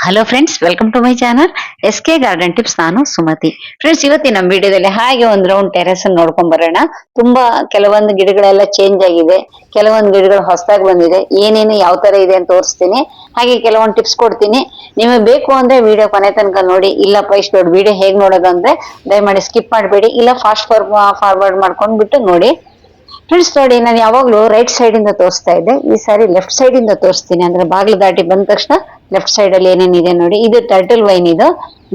Hello friends, welcome to my channel SK garden tips. ನಾನು Sumathi. Friends, ಇವತ್ತಿನ ನಮ್ಮ ವಿಡಿಯೋದಲ್ಲಿ ಹಾಗೆ ಒಂದು ರೌಂಡ್ ಟೆರೆಸ್ ನೋಡ್ಕೊಂಡ್ ಬರೋಣ. ತುಂಬಾ ಕೆಲವೊಂದು ಗಿಡಗಳೆಲ್ಲ ಚೇಂಜ್ ಆಗಿದೆ, ಕೆಲವೊಂದು ಗಿಡಗಳು ಹೊಸದಾಗಿ ಬಂದಿದೆ. ಏನೇನು ಯಾವ ತರ ಇದೆ ಅಂತ ತೋರಿಸ್ತೀನಿ, ಹಾಗೆ ಕೆಲವೊಂದು ಟಿಪ್ಸ್ ಕೊಡ್ತೀನಿ. ನಿಮಗೆ ಬೇಕು ಅಂದ್ರೆ ವಿಡಿಯೋ ಕೊನೆ ತನಕ ನೋಡಿ. ಇಲ್ಲಪ್ಪ ಇಷ್ಟು ದೊಡ್ಡ ವಿಡಿಯೋ ಹೇಗ್ ನೋಡೋದು ಅಂದ್ರೆ ದಯಮಾಡಿ ಸ್ಕಿಪ್ ಮಾಡಬೇಡಿ, ಇಲ್ಲ ಫಾಸ್ಟ್ ಫಾರ್ವರ್ಡ್ ಮಾಡ್ಕೊಂಡ್ಬಿಟ್ಟು ನೋಡಿ. ಫ್ರೆಂಡ್ಸ್ ನೋಡಿ, ನಾನು ಯಾವಾಗ್ಲೂ ರೈಟ್ ಸೈಡ್ ಇಂದ ತೋರಿಸ್ತಾ ಇದ್ದೆ, ಈ ಸಾರಿ ಲೆಫ್ಟ್ ಸೈಡ್ ಇಂದ ತೋರಿಸ್ತೀನಿ. ಅಂದ್ರೆ ಬಾಗಿಲು ದಾಟಿ ಬಂದ ತಕ್ಷಣ ಲೆಫ್ಟ್ ಸೈಡ್ ಅಲ್ಲಿ ಏನೇನಿದೆ ನೋಡಿ. ಇದು ಟರ್ಟಲ್ ವೈನ್. ಇದು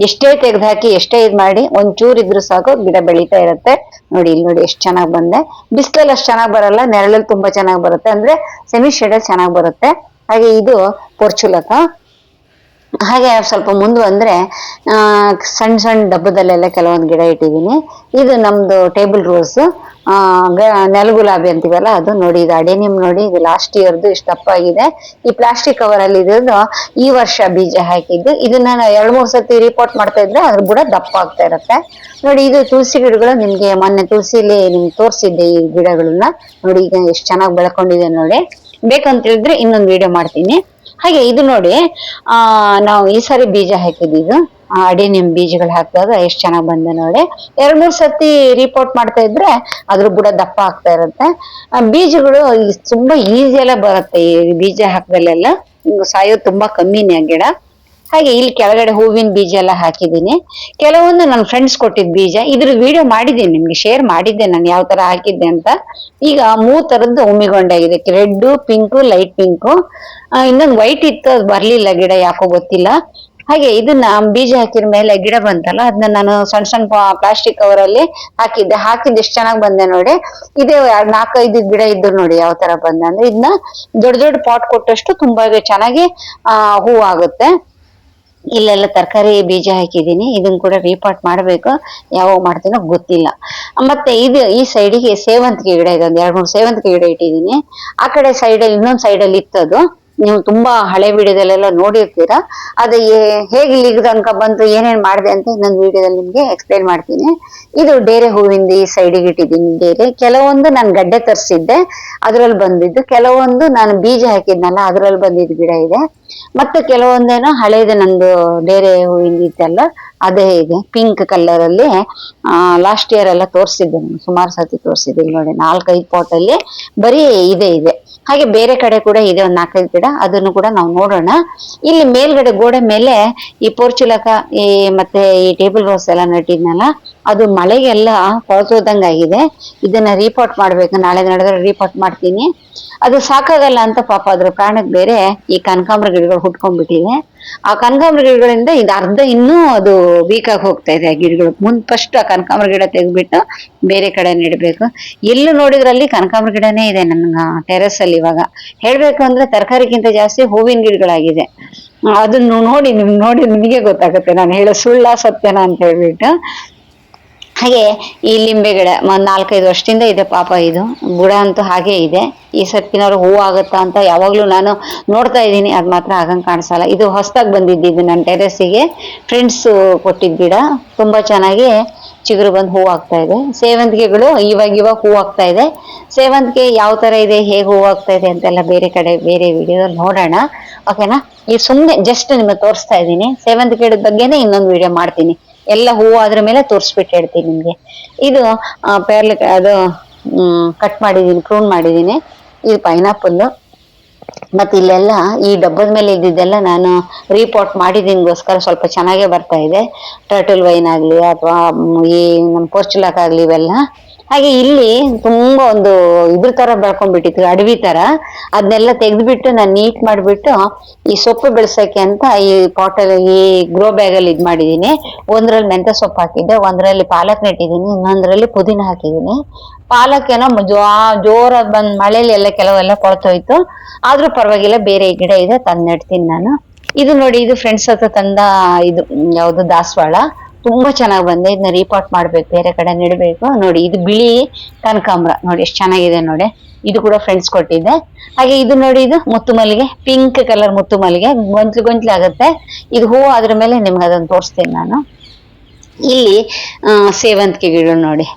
ಎಷ್ಟೇ ತೆಗೆದು ಹಾಕಿ ಎಷ್ಟೇ ಇದ್ ಮಾಡಿ ಒಂಚೂರು ಇದ್ರು ಸಾಕು, ಗಿಡ ಬೆಳೀತಾ ಇರುತ್ತೆ. ನೋಡಿ ಇಲ್ಲಿ ನೋಡಿ ಎಷ್ಟು ಚೆನ್ನಾಗಿ ಬಂದೆ. ಬಿಸಿಲಲ್ಲಿ ಅಷ್ಟು ಚೆನ್ನಾಗಿ ಬರಲ್ಲ, ನೆರಳಲ್ಲಿ ತುಂಬಾ ಚೆನ್ನಾಗಿ ಬರುತ್ತೆ. ಅಂದ್ರೆ ಸೆಮಿ ಶೇಡಲ್ಲಿ ಚೆನ್ನಾಗಿ ಬರುತ್ತೆ. ಹಾಗೆ ಇದು ಪೊರ್ಚುಲಕ. ಹಾಗೆ ಸ್ವಲ್ಪ ಮುಂದೆ ಬಂದ್ರೆ ಸಣ್ಣ ಸಣ್ಣ ಡಬ್ಬದಲ್ಲೆಲ್ಲ ಕೆಲವೊಂದು ಗಿಡ ಇಟ್ಟಿದ್ದೀನಿ. ಇದು ನಮ್ದು ಟೇಬಲ್ ರೋಸ್, ನೆಲ ಗುಲಾಬಿ ಅಂತೀವಲ್ಲ ಅದು. ನೋಡಿ ಇದು ಅಡೇನಿಯಂ. ನೋಡಿ ಇದು ಲಾಸ್ಟ್ ಇಯರ್ದು ಇಷ್ಟು ದಪ್ಪ ಆಗಿದೆ. ಈ ಪ್ಲಾಸ್ಟಿಕ್ ಕವರ್ ಅಲ್ಲಿ ಇರೋದು ಈ ವರ್ಷ ಬೀಜ ಹಾಕಿದ್ದು. ಇದನ್ನ 2-3 ಸತಿ ರಿಪೋರ್ಟ್ ಮಾಡ್ತಾ ಇದ್ರೆ ಅದ್ರ ಕೂಡ ದಪ್ಪ ಆಗ್ತಾ ಇರುತ್ತೆ. ನೋಡಿ ಇದು ತುಳಸಿ ಗಿಡಗಳು. ನಿಮ್ಗೆ ಮೊನ್ನೆ ತುಳಸಿಲಿ ನಿಮ್ಗೆ ತೋರಿಸಿದ್ದೆ ಈ ಗಿಡಗಳನ್ನ. ನೋಡಿ ಈಗ ಎಷ್ಟು ಚೆನ್ನಾಗಿ ಬೆಳ್ಕೊಂಡಿದೆ ನೋಡಿ. ಬೇಕಂತ ಹೇಳಿದ್ರೆ ಇನ್ನೊಂದು ವಿಡಿಯೋ ಮಾಡ್ತೀನಿ. ಹಾಗೆ ಇದು ನೋಡಿ, ನಾವು ಈ ಸಾರಿ ಬೀಜ ಹಾಕಿದ್ದು ಅಡೇನಿಯಂ ಬೀಜಗಳು ಹಾಕಿದಾಗ ಎಷ್ಟು ಚೆನ್ನಾಗಿ ಬಂದೆ ನೋಡಿ. 2-3 ಸತಿ ರಿಪೋರ್ಟ್ ಮಾಡ್ತಾ ಇದ್ರೆ ಅದ್ರ ಬುಡ ದಪ್ಪ ಆಗ್ತಾ ಇರುತ್ತೆ. ಬೀಜಗಳು ತುಂಬಾ ಈಸಿ ಎಲ್ಲ ಬರುತ್ತೆ. ಈ ಬೀಜ ಹಾಕದಲ್ಲೆಲ್ಲ ಸಾಯೋದು ತುಂಬಾ ಕಮ್ಮಿನೇ ಗಿಡ. ಹಾಗೆ ಇಲ್ಲಿ ಕೆಳಗಡೆ ಹೂವಿನ ಬೀಜ ಎಲ್ಲ ಹಾಕಿದ್ದೀನಿ. ಕೆಲವೊಂದು ನನ್ನ ಫ್ರೆಂಡ್ಸ್ ಕೊಟ್ಟಿದ್ ಬೀಜ. ಇದ್ರ ವಿಡಿಯೋ ಮಾಡಿದ್ದೀನಿ, ನಿಮ್ಗೆ ಶೇರ್ ಮಾಡಿದ್ದೆ ನಾನು ಯಾವ ತರ ಹಾಕಿದ್ದೆ ಅಂತ. ಈಗ 3 ತರದ್ದು ಉಮ್ಮಿಗೊಂಡೆ ಆಗಿದೆ. Red, pink, light pink. ಇನ್ನೊಂದು ವೈಟ್ ಇತ್ತು, ಅದು ಬರ್ಲಿಲ್ಲ ಗಿಡ, ಯಾಕೋ ಗೊತ್ತಿಲ್ಲ. ಹಾಗೆ ಇದನ್ನ ಬೀಜ ಹಾಕಿದ ಮೇಲೆ ಗಿಡ ಬಂತಲ್ಲ, ಅದನ್ನ ನಾನು ಸಣ್ಣ ಸಣ್ಣ ಪ್ಲಾಸ್ಟಿಕ್ ಕವರ್ ಅಲ್ಲಿ ಹಾಕಿದ್ದು ಎಷ್ಟು ಚೆನ್ನಾಗಿ ಬಂದೆ ನೋಡಿ. ಇದೇ 4-5 ಗಿಡ ಇದ್ದು ನೋಡಿ ಯಾವ ತರ ಬಂದೆ ಅಂದ್ರೆ. ಇದನ್ನ ದೊಡ್ಡ ದೊಡ್ಡ ಪಾಟ್ ಕೊಟ್ಟಷ್ಟು ತುಂಬಾ ಚೆನ್ನಾಗಿ ಹೂ ಆಗುತ್ತೆ. ಇಲ್ಲೆಲ್ಲ ತರಕಾರಿ ಬೀಜ ಹಾಕಿದ್ದೀನಿ. ಇದನ್ನ ಕೂಡ ರೀಪಾಟ್ ಮಾಡ್ಬೇಕು, ಯಾವಾಗ ಮಾಡ್ತೀನೋ ಗೊತ್ತಿಲ್ಲ. ಮತ್ತೆ ಇದು ಈ ಸೈಡಿಗೆ ಸೇವಂತಿಗೆ ಗಿಡ ಇದೆ. 2-3 ಸೇವಂತಿಗೆ ಗಿಡ ಇಟ್ಟಿದ್ದೀನಿ. ಆ ಕಡೆ ಸೈಡಲ್ಲಿ ಇನ್ನೊಂದು ಸೈಡಲ್ಲಿ ಇತ್ತದು. ನೀವು ತುಂಬಾ ಹಳೆ ವಿಡಿಯೋದಲ್ಲೆಲ್ಲ ನೋಡಿರ್ತೀರಾ. ಅದು ಹೇಗೆ ಇಲ್ಲಿಗೆ ತನಕ ಬಂತು, ಏನೇನ್ ಮಾಡಿದೆ ಅಂತ ಇನ್ನೊಂದು ವಿಡಿಯೋದಲ್ಲಿ ನಿಮ್ಗೆ ಎಕ್ಸ್ಪ್ಲೈನ್ ಮಾಡ್ತೀನಿ. ಇದು ಡೇರೆ ಹೂವಿಂದ ಈ ಸೈಡಿಗೆ ಇಟ್ಟಿದ್ದೀನಿ. ಡೇರೆ ಕೆಲವೊಂದು ನಾನು ಗಡ್ಡೆ ತರಿಸಿದ್ದೆ, ಅದ್ರಲ್ಲಿ ಬಂದಿದ್ದು. ಕೆಲವೊಂದು ನಾನು ಬೀಜ ಹಾಕಿದ್ನಲ್ಲ, ಅದ್ರಲ್ಲಿ ಬಂದಿದ್ದು ಗಿಡ ಇದೆ. ಮತ್ತೆ ಕೆಲವೊಂದೇನೋ ಹಳೇದು ನಂದು ಡೇರೆ ಹೂವಿಂದ ಇತ್ತಲ್ಲ, ಅದೇ ಇದೆ ಪಿಂಕ್ ಕಲರ್ ಅಲ್ಲಿ. ಲಾಸ್ಟ್ ಇಯರ್ ಎಲ್ಲ ತೋರಿಸಿದ್ದೆ, ನಾನು ಸುಮಾರು ಸತಿ ತೋರಿಸಿದ್ದೆ. ನೋಡಿ 4-5 ಪಾಟ್ ಅಲ್ಲಿ ಬರೀ ಇದೆ. ಹಾಗೆ ಬೇರೆ ಕಡೆ ಕೂಡ ಇದೆ ಒಂದು 4-5 ಗಿಡ, ಅದನ್ನು ಕೂಡ ನಾವು ನೋಡೋಣ. ಇಲ್ಲಿ ಮೇಲ್ಗಡೆ ಗೋಡೆ ಮೇಲೆ ಈ ಪೋರ್ಚುಲಕ ಮತ್ತೆ ಈ ಟೇಬಲ್ ರೋಸ್ ಎಲ್ಲ ನಟ್ಟಿದ್ನಲ್ಲ, ಅದು ಮಳೆಗೆಲ್ಲ ಕೊಳ್ತೋದಂಗಾಗಿದೆ. ಇದನ್ನ ರೀಪಾಟ್ ಮಾಡ್ಬೇಕು, ನಾಳೆ ನಡೆದ್ರೆ ರೀಪಾಟ್ ಮಾಡ್ತೀನಿ. ಅದು ಸಾಕಾಗಲ್ಲ ಅಂತ ಪಾಪ ಅದ್ರ ಪ್ರಾಣಕ್ಕೆ ಬೇರೆ ಈ ಕನಕಾಂಬರ ಗಿಡಗಳು ಹುಟ್ಕೊಂಡ್ಬಿಟ್ಟಿದೆ. ಆ ಕನಕಾಂಬರ ಗಿಡಗಳಿಂದ ಇದು ಅರ್ಧ ಇನ್ನೂ ಅದು ವೀಕ್ ಆಗಿ ಹೋಗ್ತಾ ಇದೆ ಆ ಗಿಡಗಳು. ಫಸ್ಟ್ ಆ ಕನಕಾಂಬರ ಗಿಡ ತೆಗೆದ್ಬಿಟ್ಟು ಬೇರೆ ಕಡೆ ನೆಡ್ಬೇಕು. ಎಲ್ಲೂ ನೋಡಿದ್ರಲ್ಲಿ ಕನಕಾಂಬರ ಗಿಡನೇ ಇದೆ ನನ್ನ ಟೆರೆಸ್ ಅಲ್ಲಿ. ಇವಾಗ ಹೇಳ್ಬೇಕು ಅಂದ್ರೆ ತರಕಾರಿಗಿಂತ ಜಾಸ್ತಿ ಹೂವಿನ ಗಿಡಗಳಾಗಿದೆ. ಅದನ್ನು ನೋಡಿ ನಿಮಗೆ ಗೊತ್ತಾಗುತ್ತೆ ನಾನು ಹೇಳೋ ಸುಳ್ಳ ಸತ್ಯನ ಅಂತ ಹೇಳ್ಬಿಟ್ಟು. ಹಾಗೆ ಈ ಲಿಂಬೆ ಗಿಡ 4-5 ವರ್ಷದಿಂದ ಇದೆ ಪಾಪ. ಇದು ಬುಡ ಅಂತೂ ಹಾಗೆ ಇದೆ. ಈ ಸತ್ತಿನವ್ರು ಹೂ ಆಗುತ್ತಾ ಅಂತ ಯಾವಾಗ್ಲೂ ನಾನು ನೋಡ್ತಾ ಇದ್ದೀನಿ, ಅದ್ ಮಾತ್ರ ಆಗಂಗ್ ಕಾಣಿಸಲ್ಲ. ಇದು ಹೊಸದಾಗಿ ಬಂದಿದ್ದು ನನ್ನ ಟೆರೆಸ್ಸಿಗೆ ಫ್ರೆಂಡ್ಸ್ ಕೊಟ್ಟಿದ್ದ ಗಿಡ. ತುಂಬಾ ಚೆನ್ನಾಗಿ ಚಿಗುರು ಬಂದು ಹೂ ಆಗ್ತಾ ಇದೆ. ಸೇವಂತಿಗೆಗಳು ಇವಾಗ ಹೂ ಆಗ್ತಾ ಇದೆ. ಸೇವಂತಿಗೆ ಯಾವ ತರ ಇದೆ, ಹೇಗೆ ಹೂ ಆಗ್ತಾ ಇದೆ ಅಂತೆಲ್ಲ ಬೇರೆ ಕಡೆ ಬೇರೆ ವಿಡಿಯೋದಲ್ಲಿ ನೋಡೋಣ, ಓಕೆನಾ. ಈ ಸುಮ್ಮನೆ ಜಸ್ಟ್ ನಿಮಗೆ ತೋರಿಸ್ತಾ ಇದ್ದೀನಿ. ಸೇವಂತಿಗೆ ಗಿಡದ ಬಗ್ಗೆನೇ ಇನ್ನೊಂದು ವಿಡಿಯೋ ಮಾಡ್ತೀನಿ. ಎಲ್ಲ ಹೂವು ಅದ್ರ ಮೇಲೆ ತೋರಿಸ್ಬಿಟ್ಟು ಹೇಳ್ತೀನಿ ನಿಮ್ಗೆ. ಇದು ಅದು ಕಟ್ ಮಾಡಿದೀನಿ, ಪ್ರೂನ್ ಮಾಡಿದೀನಿ. ಇದು ಪೈನಾಪಲ್. ಮತ್ತೆ ಇಲ್ಲೆಲ್ಲ ಈ ಡಬ್ಬದ ಮೇಲೆ ಇದ್ದಿದ್ದೆಲ್ಲ ನಾನು ರೀಪಾಟ್ ಮಾಡಿದೀನಿಗೋಸ್ಕರ ಸ್ವಲ್ಪ ಚೆನ್ನಾಗೇ ಬರ್ತಾ ಇದೆ. ಟರ್ಟಲ್ ವೈನ್ ಆಗ್ಲಿ ಅಥವಾ ಈ ನಮ್ಮ ಪೋರ್ಚುಲಾಕ್ ಆಗ್ಲಿ ಇವೆಲ್ಲ. ಹಾಗೆ ಇಲ್ಲಿ ತುಂಬಾ ಒಂದು ಇದ್ರ ತರ ಬೆಳ್ಕೊಂಡ್ಬಿಟ್ಟಿತ್ತು, ಅಡವಿ ತರ. ಅದನ್ನೆಲ್ಲ ತೆಗೆದ್ಬಿಟ್ಟು ನಾನು ನೀಟ್ ಮಾಡಿಬಿಟ್ಟು ಈ ಸೊಪ್ಪು ಬೆಳ್ಸಕ್ಕೆ ಅಂತ ಈ ಪಾಟಲ್ಲಿ ಈ ಗ್ರೋ ಬ್ಯಾಗ್ ಅಲ್ಲಿ ಇದ್ ಮಾಡಿದೀನಿ. ಒಂದ್ರಲ್ಲಿ ಮೆಂತ್ಯ ಸೊಪ್ಪು ಹಾಕಿದ್ದೆ, ಒಂದ್ರಲ್ಲಿ ಪಾಲಕ್ ನೆಟ್ಟಿದ್ದೀನಿ, ಇನ್ನೊಂದ್ರಲ್ಲಿ ಪುದೀನ ಹಾಕಿದೀನಿ. ಪಾಲಕ್ ಏನೋ ಜೋರಾಗಿ ಬಂದ್ ಮಳೆಯಲ್ಲಿ ಎಲ್ಲ ಕೆಲವೆಲ್ಲ ಕೊಳ್ತೋಯ್ತು. ಆದ್ರೂ ಪರವಾಗಿಲ್ಲ, ಬೇರೆ ಗಿಡ ಇದೆ, ತಂದ್ ನೆಡ್ತೀನಿ ನಾನು. ಇದು ನೋಡಿ, ಇದು ಫ್ರೆಂಡ್ಸ್ ಹತ್ರ ತಂದ ಇದು ಯಾವ್ದು ದಾಸವಾಳ. ತುಂಬಾ ಚೆನ್ನಾಗಿ ಬಂದೆ. ಇದನ್ನ ರೀಪಾಟ್ ಮಾಡ್ಬೇಕು, ಬೇರೆ ಕಡೆ ನೆಡ್ಬೇಕು. ನೋಡಿ ಇದು ಬಿಳಿ ಕನಕಾಂಬರ, ನೋಡಿ ಎಷ್ಟು ಚೆನ್ನಾಗಿದೆ ನೋಡಿ. ಇದು ಕೂಡ ಫ್ರೆಂಡ್ಸ್ ಕೊಟ್ಟಿದ್ದೆ. ಹಾಗೆ ಇದು ನೋಡಿ, ಇದು ಮುತ್ತು ಮಲ್ಲಿಗೆ, ಪಿಂಕ್ ಕಲರ್ ಮುತ್ತು ಮಲ್ಲಿಗೆ. ಗೊಂತ್ಲು ಆಗುತ್ತೆ ಇದು ಹೂ. ಅದ್ರ ಮೇಲೆ ನಿಮ್ಗೆ ಅದನ್ನ ತೋರಿಸ್ತೀನಿ ನಾನು. ಇಲ್ಲಿ ಸೇವಂತಿಗೆ ಗಿಡ ನೋಡಿ,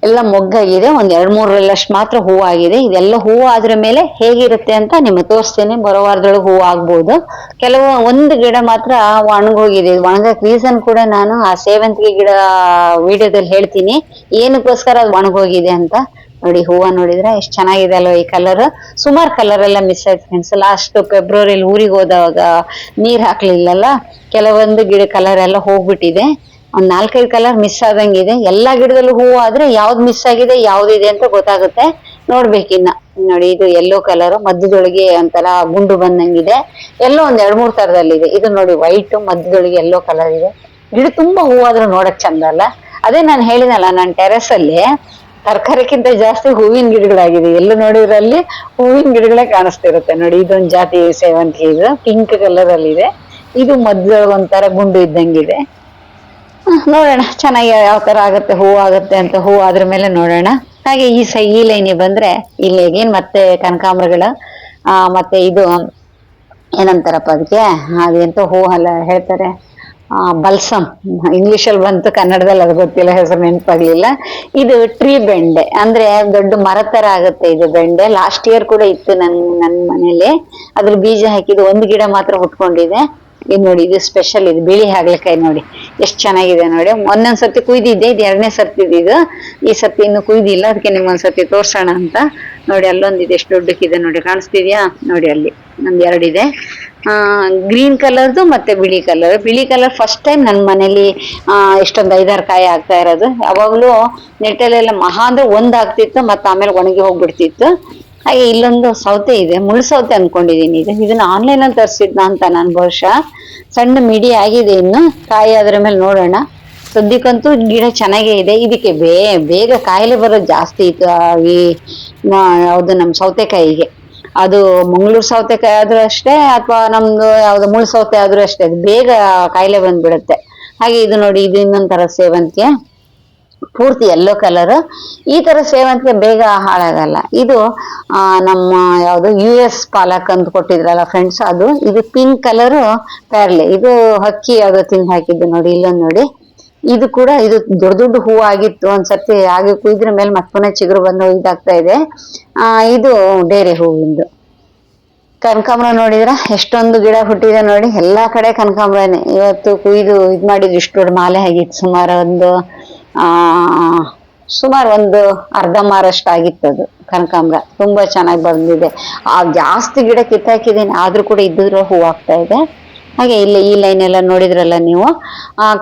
ಎಲ್ಲ ಮೊಗ್ಗಾಗಿದೆ. ಒಂದ್ 2-3 ಮಾತ್ರ ಹೂವು ಆಗಿದೆ. ಇದೆಲ್ಲ ಹೂವು ಆದ್ರ ಮೇಲೆ ಹೇಗಿರುತ್ತೆ ಅಂತ ನಿಮ್ಗೆ ತೋರಿಸ್ತೇನೆ. ಬರೋ ವಾರದೊಳಗೆ ಹೂವು ಆಗ್ಬೋದು. ಕೆಲವು ಒಂದು ಗಿಡ ಮಾತ್ರ ಒಣಗೋಗಿದೆ. ಒಣಗಕ್ ರೀಸನ್ ಕೂಡ ನಾನು ಆ ಸೇವಂತಿಗೆ ಗಿಡ ವಿಡಿಯೋದಲ್ಲಿ ಹೇಳ್ತೀನಿ, ಏನಕ್ಕೋಸ್ಕರ ಅದು ಒಣಗೋಗಿದೆ ಅಂತ. ನೋಡಿ ಹೂವ ನೋಡಿದ್ರೆ ಎಷ್ಟ್ ಚೆನ್ನಾಗಿದೆ ಅಲ್ವಾ ಈ ಕಲರ್. ಸುಮಾರು ಕಲರ್ ಎಲ್ಲ ಮಿಸ್ ಆಯ್ತು ಫ್ರೆಂಡ್ಸ್. ಲಾಸ್ಟ್ ಫೆಬ್ರವರಿಲಿ ಊರಿಗೆ ಹೋದಾಗ ನೀರ್ ಹಾಕ್ಲಿಲ್ಲಲ್ಲ, ಕೆಲವೊಂದು ಗಿಡ ಕಲರ್ ಎಲ್ಲ ಹೋಗ್ಬಿಟ್ಟಿದೆ. ಒಂದ್ 4-5 ಕಲರ್ ಮಿಸ್ ಆದಂಗಿದೆ. ಎಲ್ಲಾ ಗಿಡದಲ್ಲೂ ಹೂವು ಆದ್ರೆ ಯಾವ್ದು ಮಿಸ್ ಆಗಿದೆ ಯಾವ್ದಿದೆ ಅಂತ ಗೊತ್ತಾಗುತ್ತೆ. ನೋಡ್ಬೇಕಿನ್ನ. ನೋಡಿ ಇದು ಯೆಲ್ಲೋ ಕಲರ್, ಮಧ್ಯದೊಳಗೆ ಒಂಥರ ಗುಂಡು ಬಂದಂಗಿದೆ. ಎಲ್ಲೋ ಒಂದ್ 2-3 ತರದಲ್ಲಿದೆ. ಇದು ನೋಡಿ ವೈಟ್, ಮಧ್ಯದೊಳಗೆ ಯೆಲ್ಲೋ ಕಲರ್ ಇದೆ. ಗಿಡ ತುಂಬಾ ಹೂವಾದ್ರೂ ನೋಡಕ್ ಚಂದ ಅಲ್ಲ. ಅದೇ ನಾನು ಹೇಳಿನಲ್ಲ, ನನ್ನ ಟೆರೆಸ್ ಅಲ್ಲಿ ತರಕಾರಿಕ್ಕಿಂತ ಜಾಸ್ತಿ ಹೂವಿನ ಗಿಡಗಳಾಗಿದೆ. ಎಲ್ಲೂ ನೋಡಿದ್ರಲ್ಲಿ ಹೂವಿನ ಗಿಡಗಳೇ ಕಾಣಿಸ್ತಿರುತ್ತೆ. ನೋಡಿ ಇದೊಂದ್ ಜಾತಿ ಸೇವಂತಿಗೆ, ಇದು ಪಿಂಕ್ ಕಲರ್ ಅಲ್ಲಿ ಇದೆ. ಇದು ಮಧ್ಯದೊಳಗೆ ಒಂಥರ ಗುಂಡು ಇದ್ದಂಗಿದೆ. ನೋಡೋಣ ಚೆನ್ನಾಗಿ ಯಾವ ತರ ಆಗುತ್ತೆ, ಹೂವು ಆಗುತ್ತೆ ಅಂತ. ಹೂವು ಅದ್ರ ಮೇಲೆ ನೋಡೋಣ. ಹಾಗೆ ಈ ಲೈನಿಗೆ ಬಂದ್ರೆ ಇಲ್ಲಿ ಏನ್ ಮತ್ತೆ ಕನಕಾಂಬರಗಳ ಮತ್ತೆ ಇದು ಏನಂತಾರಪ್ಪ ಅದಕ್ಕೆ, ಅದೆಂತ ಹೂ ಅಲ್ಲ ಹೇಳ್ತಾರೆ, ಬಲ್ಸಮ್ ಇಂಗ್ಲಿಷ್ ಅಲ್ಲಿ ಬಂತು, ಕನ್ನಡದಲ್ಲಿ ಅದು ಗೊತ್ತಿಲ್ಲ, ಹೆಸರು ನೆನಪಾಗ್ಲಿಲ್ಲ. ಇದು ಟ್ರೀ ಬೆಂಡೆ, ಅಂದ್ರೆ ದೊಡ್ಡ ಮರ ತರ ಆಗುತ್ತೆ ಇದು ಬೆಂಡೆ. ಲಾಸ್ಟ್ ಇಯರ್ ಕೂಡ ಇತ್ತು ನನ್ ಮನೇಲಿ. ಅದ್ರ ಬೀಜ ಹಾಕಿದ್ದು ಒಂದು ಗಿಡ ಮಾತ್ರ ಹುಟ್ಕೊಂಡಿದೆ. ಇದು ನೋಡಿ, ಇದು ಸ್ಪೆಷಲ್, ಇದು ಬಿಳಿ ಹಾಗಲಕಾಯಿ ನೋಡಿ ಎಷ್ಟ್ ಚೆನ್ನಾಗಿದೆ ನೋಡಿ. ಒಂದೊಂದ್ಸತಿ ಕುಯ್ದಿದ್ದೆ, ಇದು 2ನೇ ಸರ್ತಿ ಇದು. ಈ ಸರ್ತಿ ಇನ್ನು ಕುಯ್ದಿಲ್ಲ, ಅದಕ್ಕೆ ನಿಮ್ಗೊಂದ್ಸತಿ ತೋರ್ಸೋಣ ಅಂತ. ನೋಡಿ ಅಲ್ಲೊಂದಿದೆ, ಎಷ್ಟು ದೊಡ್ಡಕ್ಕಿದೆ ನೋಡಿ, ಕಾಣಿಸ್ತಿದ್ಯಾ ನೋಡಿ, ಅಲ್ಲಿ ಒಂದ್ 2 ಇದೆ. ಗ್ರೀನ್ ಕಲರ್ದು ಮತ್ತೆ ಬಿಳಿ ಕಲರ್. ಬಿಳಿ ಕಲರ್ ಫಸ್ಟ್ ಟೈಮ್ ನನ್ ಮನೇಲಿ ಎಷ್ಟೊಂದ್ 5-6 ಕಾಯಿ ಆಗ್ತಾ ಇರೋದು. ಯಾವಾಗ್ಲೂ ನೆಟ್ಟಲೆಲ್ಲ ಮಹಾ ಅಂದ್ರೆ ಒಂದ್ ಆಗ್ತಿತ್ತು, ಮತ್ತೆ ಆಮೇಲೆ ಒಣಗಿ ಹೋಗ್ಬಿಡ್ತಿತ್ತು. ಹಾಗೆ ಇಲ್ಲೊಂದು ಸೌತೆ ಇದೆ, ಮುಳ್ಳು ಸೌತೆ ಅನ್ಕೊಂಡಿದೀನಿ. ಇದನ್ನ ಆನ್ಲೈನ್ ಅಲ್ಲಿ ತರಿಸಿದ್ನ ಅಂತ ನಾನು ಬಹುಶಃ. ಸಣ್ಣ ಮಿಡಿ ಆಗಿದೆ, ಇನ್ನು ಕಾಯಿ ಅದ್ರ ಮೇಲೆ ನೋಡೋಣ. ಸದ್ಯಕ್ಕಂತೂ ಗಿಡ ಚೆನ್ನಾಗೇ ಇದೆ. ಇದಕ್ಕೆ ಬೇಗ ಕಾಯಿಲೆ ಬರೋದು ಜಾಸ್ತಿ ಇತ್ತು ಈ ಯಾವ್ದು ನಮ್ ಸೌತೆಕಾಯಿಗೆ. ಅದು ಮಂಗಳೂರು ಸೌತೆಕಾಯಿ ಆದ್ರೂ ಅಷ್ಟೇ, ಅಥವಾ ನಮ್ದು ಯಾವ್ದು ಮುಳ್ಳು ಸೌತೆ ಆದ್ರೂ ಅಷ್ಟೇ, ಅದು ಬೇಗ ಕಾಯಿಲೆ ಬಂದ್ಬಿಡುತ್ತೆ. ಹಾಗೆ ಇದು ನೋಡಿ, ಇದು ಇನ್ನೊಂದ್ ತರ ಸೇವಂತಿಗೆ, ಪೂರ್ತಿ ಯೆಲ್ಲೋ ಕಲರ್. ಈ ತರ ಸೇವಂತಿಗೆ ಬೇಗ ಹಾಳಾಗಲ್ಲ. ಇದು ನಮ್ಮ ಯಾವ್ದು US ಪಾಲಕ್ ಅಂತ ಕೊಟ್ಟಿದ್ರಲ್ಲ ಫ್ರೆಂಡ್ಸ್, ಅದು. ಇದು ಪಿಂಕ್ ಕಲರ್ ಪ್ಯಾರ್ಲೆ, ಇದು ಹಕ್ಕಿ ಯಾವ್ದೋ ತಿಂದು ಹಾಕಿದ್ದು ನೋಡಿ. ಇಲ್ಲೊಂದ್ ನೋಡಿ, ಇದು ಕೂಡ ಇದು ದೊಡ್ಡ ಹೂವು ಆಗಿತ್ತು ಒಂದ್ಸತಿ. ಹಾಗೆ ಕುಯ್ದ್ರ ಮೇಲೆ ಮತ್ತೆ ಪುನಃ ಚಿಗುರು ಬಂದು ಇದಾಗ್ತಾ ಇದೆ. ಇದು ಡೇರೆ ಹೂವಿಂದು. ಕನಕಾಂಬರ ನೋಡಿದ್ರ ಎಷ್ಟೊಂದು ಗಿಡ ಹುಟ್ಟಿದೆ ನೋಡಿ. ಎಲ್ಲಾ ಕಡೆ ಕನಕಾಂಬರನೇ. ಇವತ್ತು ಕುಯ್ದು ಇದ್ ಮಾಡಿದ್ರು, ಇಷ್ಟು ದೊಡ್ಡ ಮಾಲೆ ಆಗಿತ್ತು. ಸುಮಾರು ಒಂದು ಅರ್ಧ ಮಾರಷ್ಟು ಆಗಿತ್ತು ಅದು ಕನಕಾಂಬರ. ತುಂಬಾ ಚೆನ್ನಾಗಿ ಬಂದಿದೆ. ಜಾಸ್ತಿ ಗಿಡ ಕಿತ್ತಾಕಿದ್ದೀನಿ, ಆದ್ರೂ ಕೂಡ ಇದ್ದಿದ್ರು ಹೂ ಆಗ್ತಾ ಇದೆ. ಹಾಗೆ ಇಲ್ಲಿ ಈ ಲೈನ್ ಎಲ್ಲ ನೋಡಿದ್ರಲ್ಲ ನೀವು.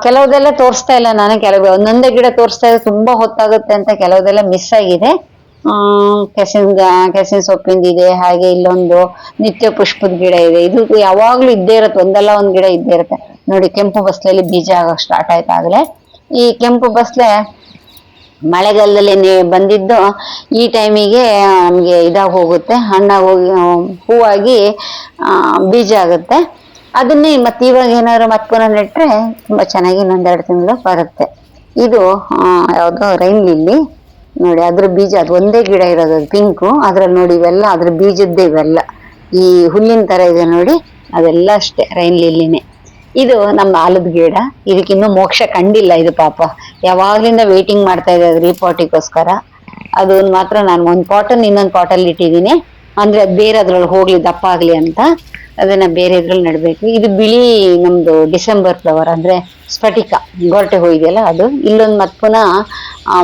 ಕೆಲವುದೆಲ್ಲ ತೋರಿಸ್ತಾ ಇಲ್ಲ ನಾನು, ಕೆಲವು ಒಂದೊಂದೇ ಗಿಡ ತೋರಿಸ್ತಾ ಇದೆ, ತುಂಬಾ ಹೊತ್ತಾಗುತ್ತೆ ಅಂತ. ಕೆಲವುದೆಲ್ಲ ಮಿಸ್ ಆಗಿದೆ. ಕೆಸಿನ ಸೊಪ್ಪಿಂದಿದೆ. ಹಾಗೆ ಇಲ್ಲೊಂದು ನಿತ್ಯ ಪುಷ್ಪದ ಗಿಡ ಇದೆ. ಇದು ಯಾವಾಗ್ಲೂ ಇದ್ದೇ ಇರುತ್ತೆ, ಒಂದಲ್ಲ ಒಂದ್ ಗಿಡ ಇದ್ದೇ ಇರುತ್ತೆ ನೋಡಿ. ಕೆಂಪು ಬಸ್ಲೆಯಲ್ಲಿ ಬೀಜ ಆಗಕ್ ಸ್ಟಾರ್ಟ್ ಆಯ್ತು ಆಗ್ಲೇ. ಈ ಕೆಂಪು ಬಸ್ಲೆ ಮಳೆಗಾಲದಲ್ಲಿ ಬಂದಿದ್ದು, ಈ ಟೈಮಿಗೆ ನಮ್ಗೆ ಇದಾಗ ಹೋಗುತ್ತೆ, ಹಣ್ಣಾಗಿ ಹೋಗಿ ಹೂವಾಗಿ ಬೀಜ ಆಗುತ್ತೆ. ಅದನ್ನೇ ಮತ್ತೆ ಇವಾಗ ಏನಾದ್ರು ಮತ್ತೆ ಪುನಃ ನೆಟ್ರೆ ತುಂಬಾ ಚೆನ್ನಾಗಿ ಇನ್ನೊಂದ್ 2 ತಿಂಗಳು ಬರುತ್ತೆ. ಇದು ಯಾವ್ದೋ ರೈನ್ ಲಿಲ್ಲಿ ನೋಡಿ, ಅದ್ರ ಬೀಜ, ಅದು ಒಂದೇ ಗಿಡ ಇರೋದು, ಅದು ಪಿಂಕು. ಅದ್ರಲ್ಲಿ ನೋಡಿ ಇವೆಲ್ಲ ಅದ್ರ ಬೀಜದ್ದೇ ಇವೆಲ್ಲ. ಈ ಹುಲ್ಲಿನ ತರ ಇದೆ ನೋಡಿ, ಅದೆಲ್ಲ ಅಷ್ಟೇ ರೈನ್ ಲಿಲ್ಲಿನೇ. ಇದು ನಮ್ಮ ಆಲದ ಗಿಡ. ಇದಕ್ಕಿನ್ನೂ ಮೋಕ್ಷ ಕಂಡಿಲ್ಲ ಇದು ಪಾಪ. ಯಾವಾಗ್ಲಿಂದ ವೇಟಿಂಗ್ ಮಾಡ್ತಾ ಇದೆ ಅದು ರೀಪಾಟಿಗೋಸ್ಕರ. ಅದು ಮಾತ್ರ ನಾನು ಒಂದ್ ಪಾಟನ್ನು ಇನ್ನೊಂದ್ ಪಾಟಲ್ಲಿ ಇಟ್ಟಿದ್ದೀನಿ, ಅಂದ್ರೆ ಅದು ಬೇರೆ ಅದ್ರೊಳಗೆ ಹೋಗ್ಲಿ, ದಪ್ಪ ಆಗ್ಲಿ ಅಂತ. ಅದನ್ನ ಬೇರೆ ಇದ್ರಲ್ಲಿ ನೆಡ್ಬೇಕು. ಇದು ಬಿಳಿ ನಮ್ದು ಡಿಸೆಂಬರ್ ಫ್ಲವರ್, ಅಂದ್ರೆ ಸ್ಫಟಿಕ ಗೊರಟೆ ಹೂ ಇದೆಯಲ್ಲ ಅದು. ಇಲ್ಲೊಂದು ಮತ್ ಪುನಃ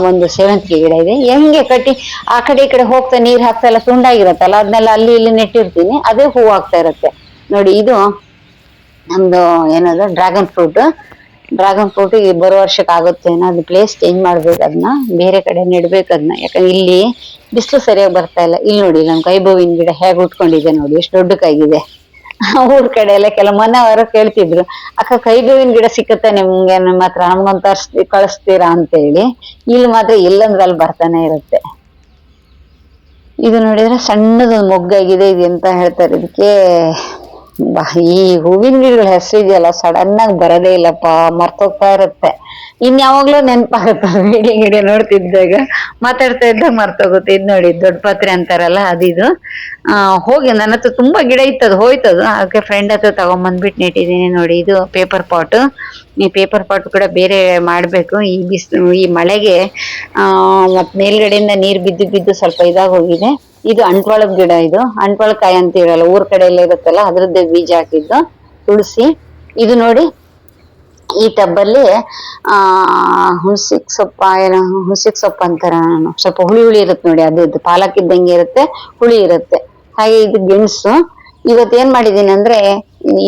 ಒಂದು ಸೇವಂತಿಗೆ ಗಿಡ ಇದೆ. ಹೆಂಗೆ ಕಟ್ಟಿ ಆ ಕಡೆ ಈ ಕಡೆ ಹೋಗ್ತಾ ನೀರ್ ಹಾಕ್ತಾ ಎಲ್ಲ ತುಂಡಾಗಿರತ್ತಲ್ಲ, ಅದನ್ನೆಲ್ಲ ಅಲ್ಲಿ ಇಲ್ಲಿ ನೆಟ್ಟಿರ್ತೀನಿ, ಅದೇ ಹೂ ಆಗ್ತಾ ಇರುತ್ತೆ ನೋಡಿ. ಇದು ನಮ್ದು ಏನದು ಡ್ರ್ಯಾಗನ್ ಫ್ರೂಟ್ ಈ ಬರೋ ವರ್ಷಕ್ಕೆ ಆಗುತ್ತೆ. ಅದು ಪ್ಲೇಸ್ ಚೇಂಜ್ ಮಾಡ್ಬೇಕು, ಅದನ್ನ ಬೇರೆ ಕಡೆ ನೆಡ್ಬೇಕು ಅದನ್ನ. ಯಾಕಂದ್ರೆ ಇಲ್ಲಿ ಬಿಸಿಲು ಸರಿಯಾಗಿ ಬರ್ತಾ ಇಲ್ಲ. ಇಲ್ಲಿ ನೋಡಿ ನಮ್ ಕೈಬೇವಿನ ಗಿಡ ಹೇಗೆ ಉಟ್ಕೊಂಡಿದೆ ನೋಡಿ, ಎಷ್ಟು ದೊಡ್ಡಕ್ಕಾಗಿದೆ. ಊರ್ ಕಡೆ ಎಲ್ಲ ಕೆಲವು ಮನೆಯವರು ಕೇಳ್ತಿದ್ರು, ಅಕ್ಕ ಕೈಬೇವಿನ ಗಿಡ ಸಿಕ್ಕತ್ತೆ ನಿಮ್ಗೆ, ನಮ್ಮ ಹತ್ರ ನಮ್ಗೊಂದು ಕಳಿಸ್ತೀರಾ ಅಂತ ಹೇಳಿ. ಇಲ್ಲಿ ಮಾತ್ರ ಎಲ್ಲಂದ್ರೆ ಅಲ್ಲಿ ಬರ್ತಾನೆ ಇರುತ್ತೆ. ಇದು ನೋಡಿದ್ರೆ ಸಣ್ಣದೊಂದು ಮೊಗ್ಗಾಗಿದೆ. ಇದು ಎಂತ ಹೇಳ್ತಾರೆ ಇದಕ್ಕೆ, ಈ ಹೂವಿನ ಗಿಡಗಳ ಹೆಸರು ಇದೆಯಲ್ಲ ಸಡನ್ ಆಗಿ ಬರೋದೇ ಇಲ್ಲಪ್ಪ, ಮರ್ತೋಗ್ತಾ ಇರುತ್ತೆ. ಇನ್ಯಾವಾಗ್ಲೂ ನೆನಪಾಗತ್ತ ವಿಡಿಯೋ ಗಿಡಿಯೋ ನೋಡ್ತಿದ್ದಾಗ, ಮಾತಾಡ್ತಾ ಇದ್ದಾಗ ಮರ್ತೋಗುತ್ತೆ. ಇದ್ ನೋಡಿ ದೊಡ್ಡ ಪತ್ರೆ ಅಂತಾರಲ್ಲ ಅದಿದು. ಹೋಗಿ ನನ್ನ ಹತ್ರ ತುಂಬಾ ಗಿಡ ಇತ್ತದು, ಹೋಯ್ತದು. ಅದಕ್ಕೆ ಫ್ರೆಂಡ್ ಹತ್ರ ತಗೊಂಬಂದ್ಬಿಟ್ಟು ನೆಟ್ಟಿದೀನಿ ನೋಡಿ. ಇದು ಪೇಪರ್ ಪಾಟ್. ಈ ಪೇಪರ್ ಪಾಟ್ ಕೂಡ ಬೇರೆ ಮಾಡ್ಬೇಕು. ಈ ಮಳೆಗೆ ಮತ್ ಮೇಲ್ಗಡೆಯಿಂದ ನೀರ್ ಬಿದ್ದು ಬಿದ್ದು ಸ್ವಲ್ಪ ಇದಾಗ್ ಹೋಗಿದೆ. ಇದು ಅಂಟ್ವಾಳದ ಗಿಡ. ಇದು ಅಂಟ್ವಾಳ ಕಾಯಿ ಅಂತೀವಲ್ಲ ಊರ್ ಕಡೆ ಎಲ್ಲ ಇರುತ್ತಲ್ಲ, ಅದ್ರದ್ದೇ ಬೀಜ ಹಾಕಿದ್ದು ತುಳಸಿ. ಇದು ನೋಡಿ ಈ ಟಬ್ಬಲ್ಲಿ ಹುಣ್ಸಿಕ್ ಸೊಪ್ಪ, ಏನೋ ಹುಣ್ಸಿಕ್ ಸೊಪ್ಪು ಅಂತಾರ, ಸ್ವಲ್ಪ ಹುಳಿ ಹುಳಿ ಇರುತ್ತೆ ನೋಡಿ. ಅದು ಪಾಲಕ್ ಇದ್ದಂಗೆ ಇರುತ್ತೆ, ಹುಳಿ ಇರುತ್ತೆ. ಹಾಗೆ ಇದು ಗೆಣಸು. ಇವತ್ ಏನ್ ಮಾಡಿದೀನಿ ಅಂದ್ರೆ,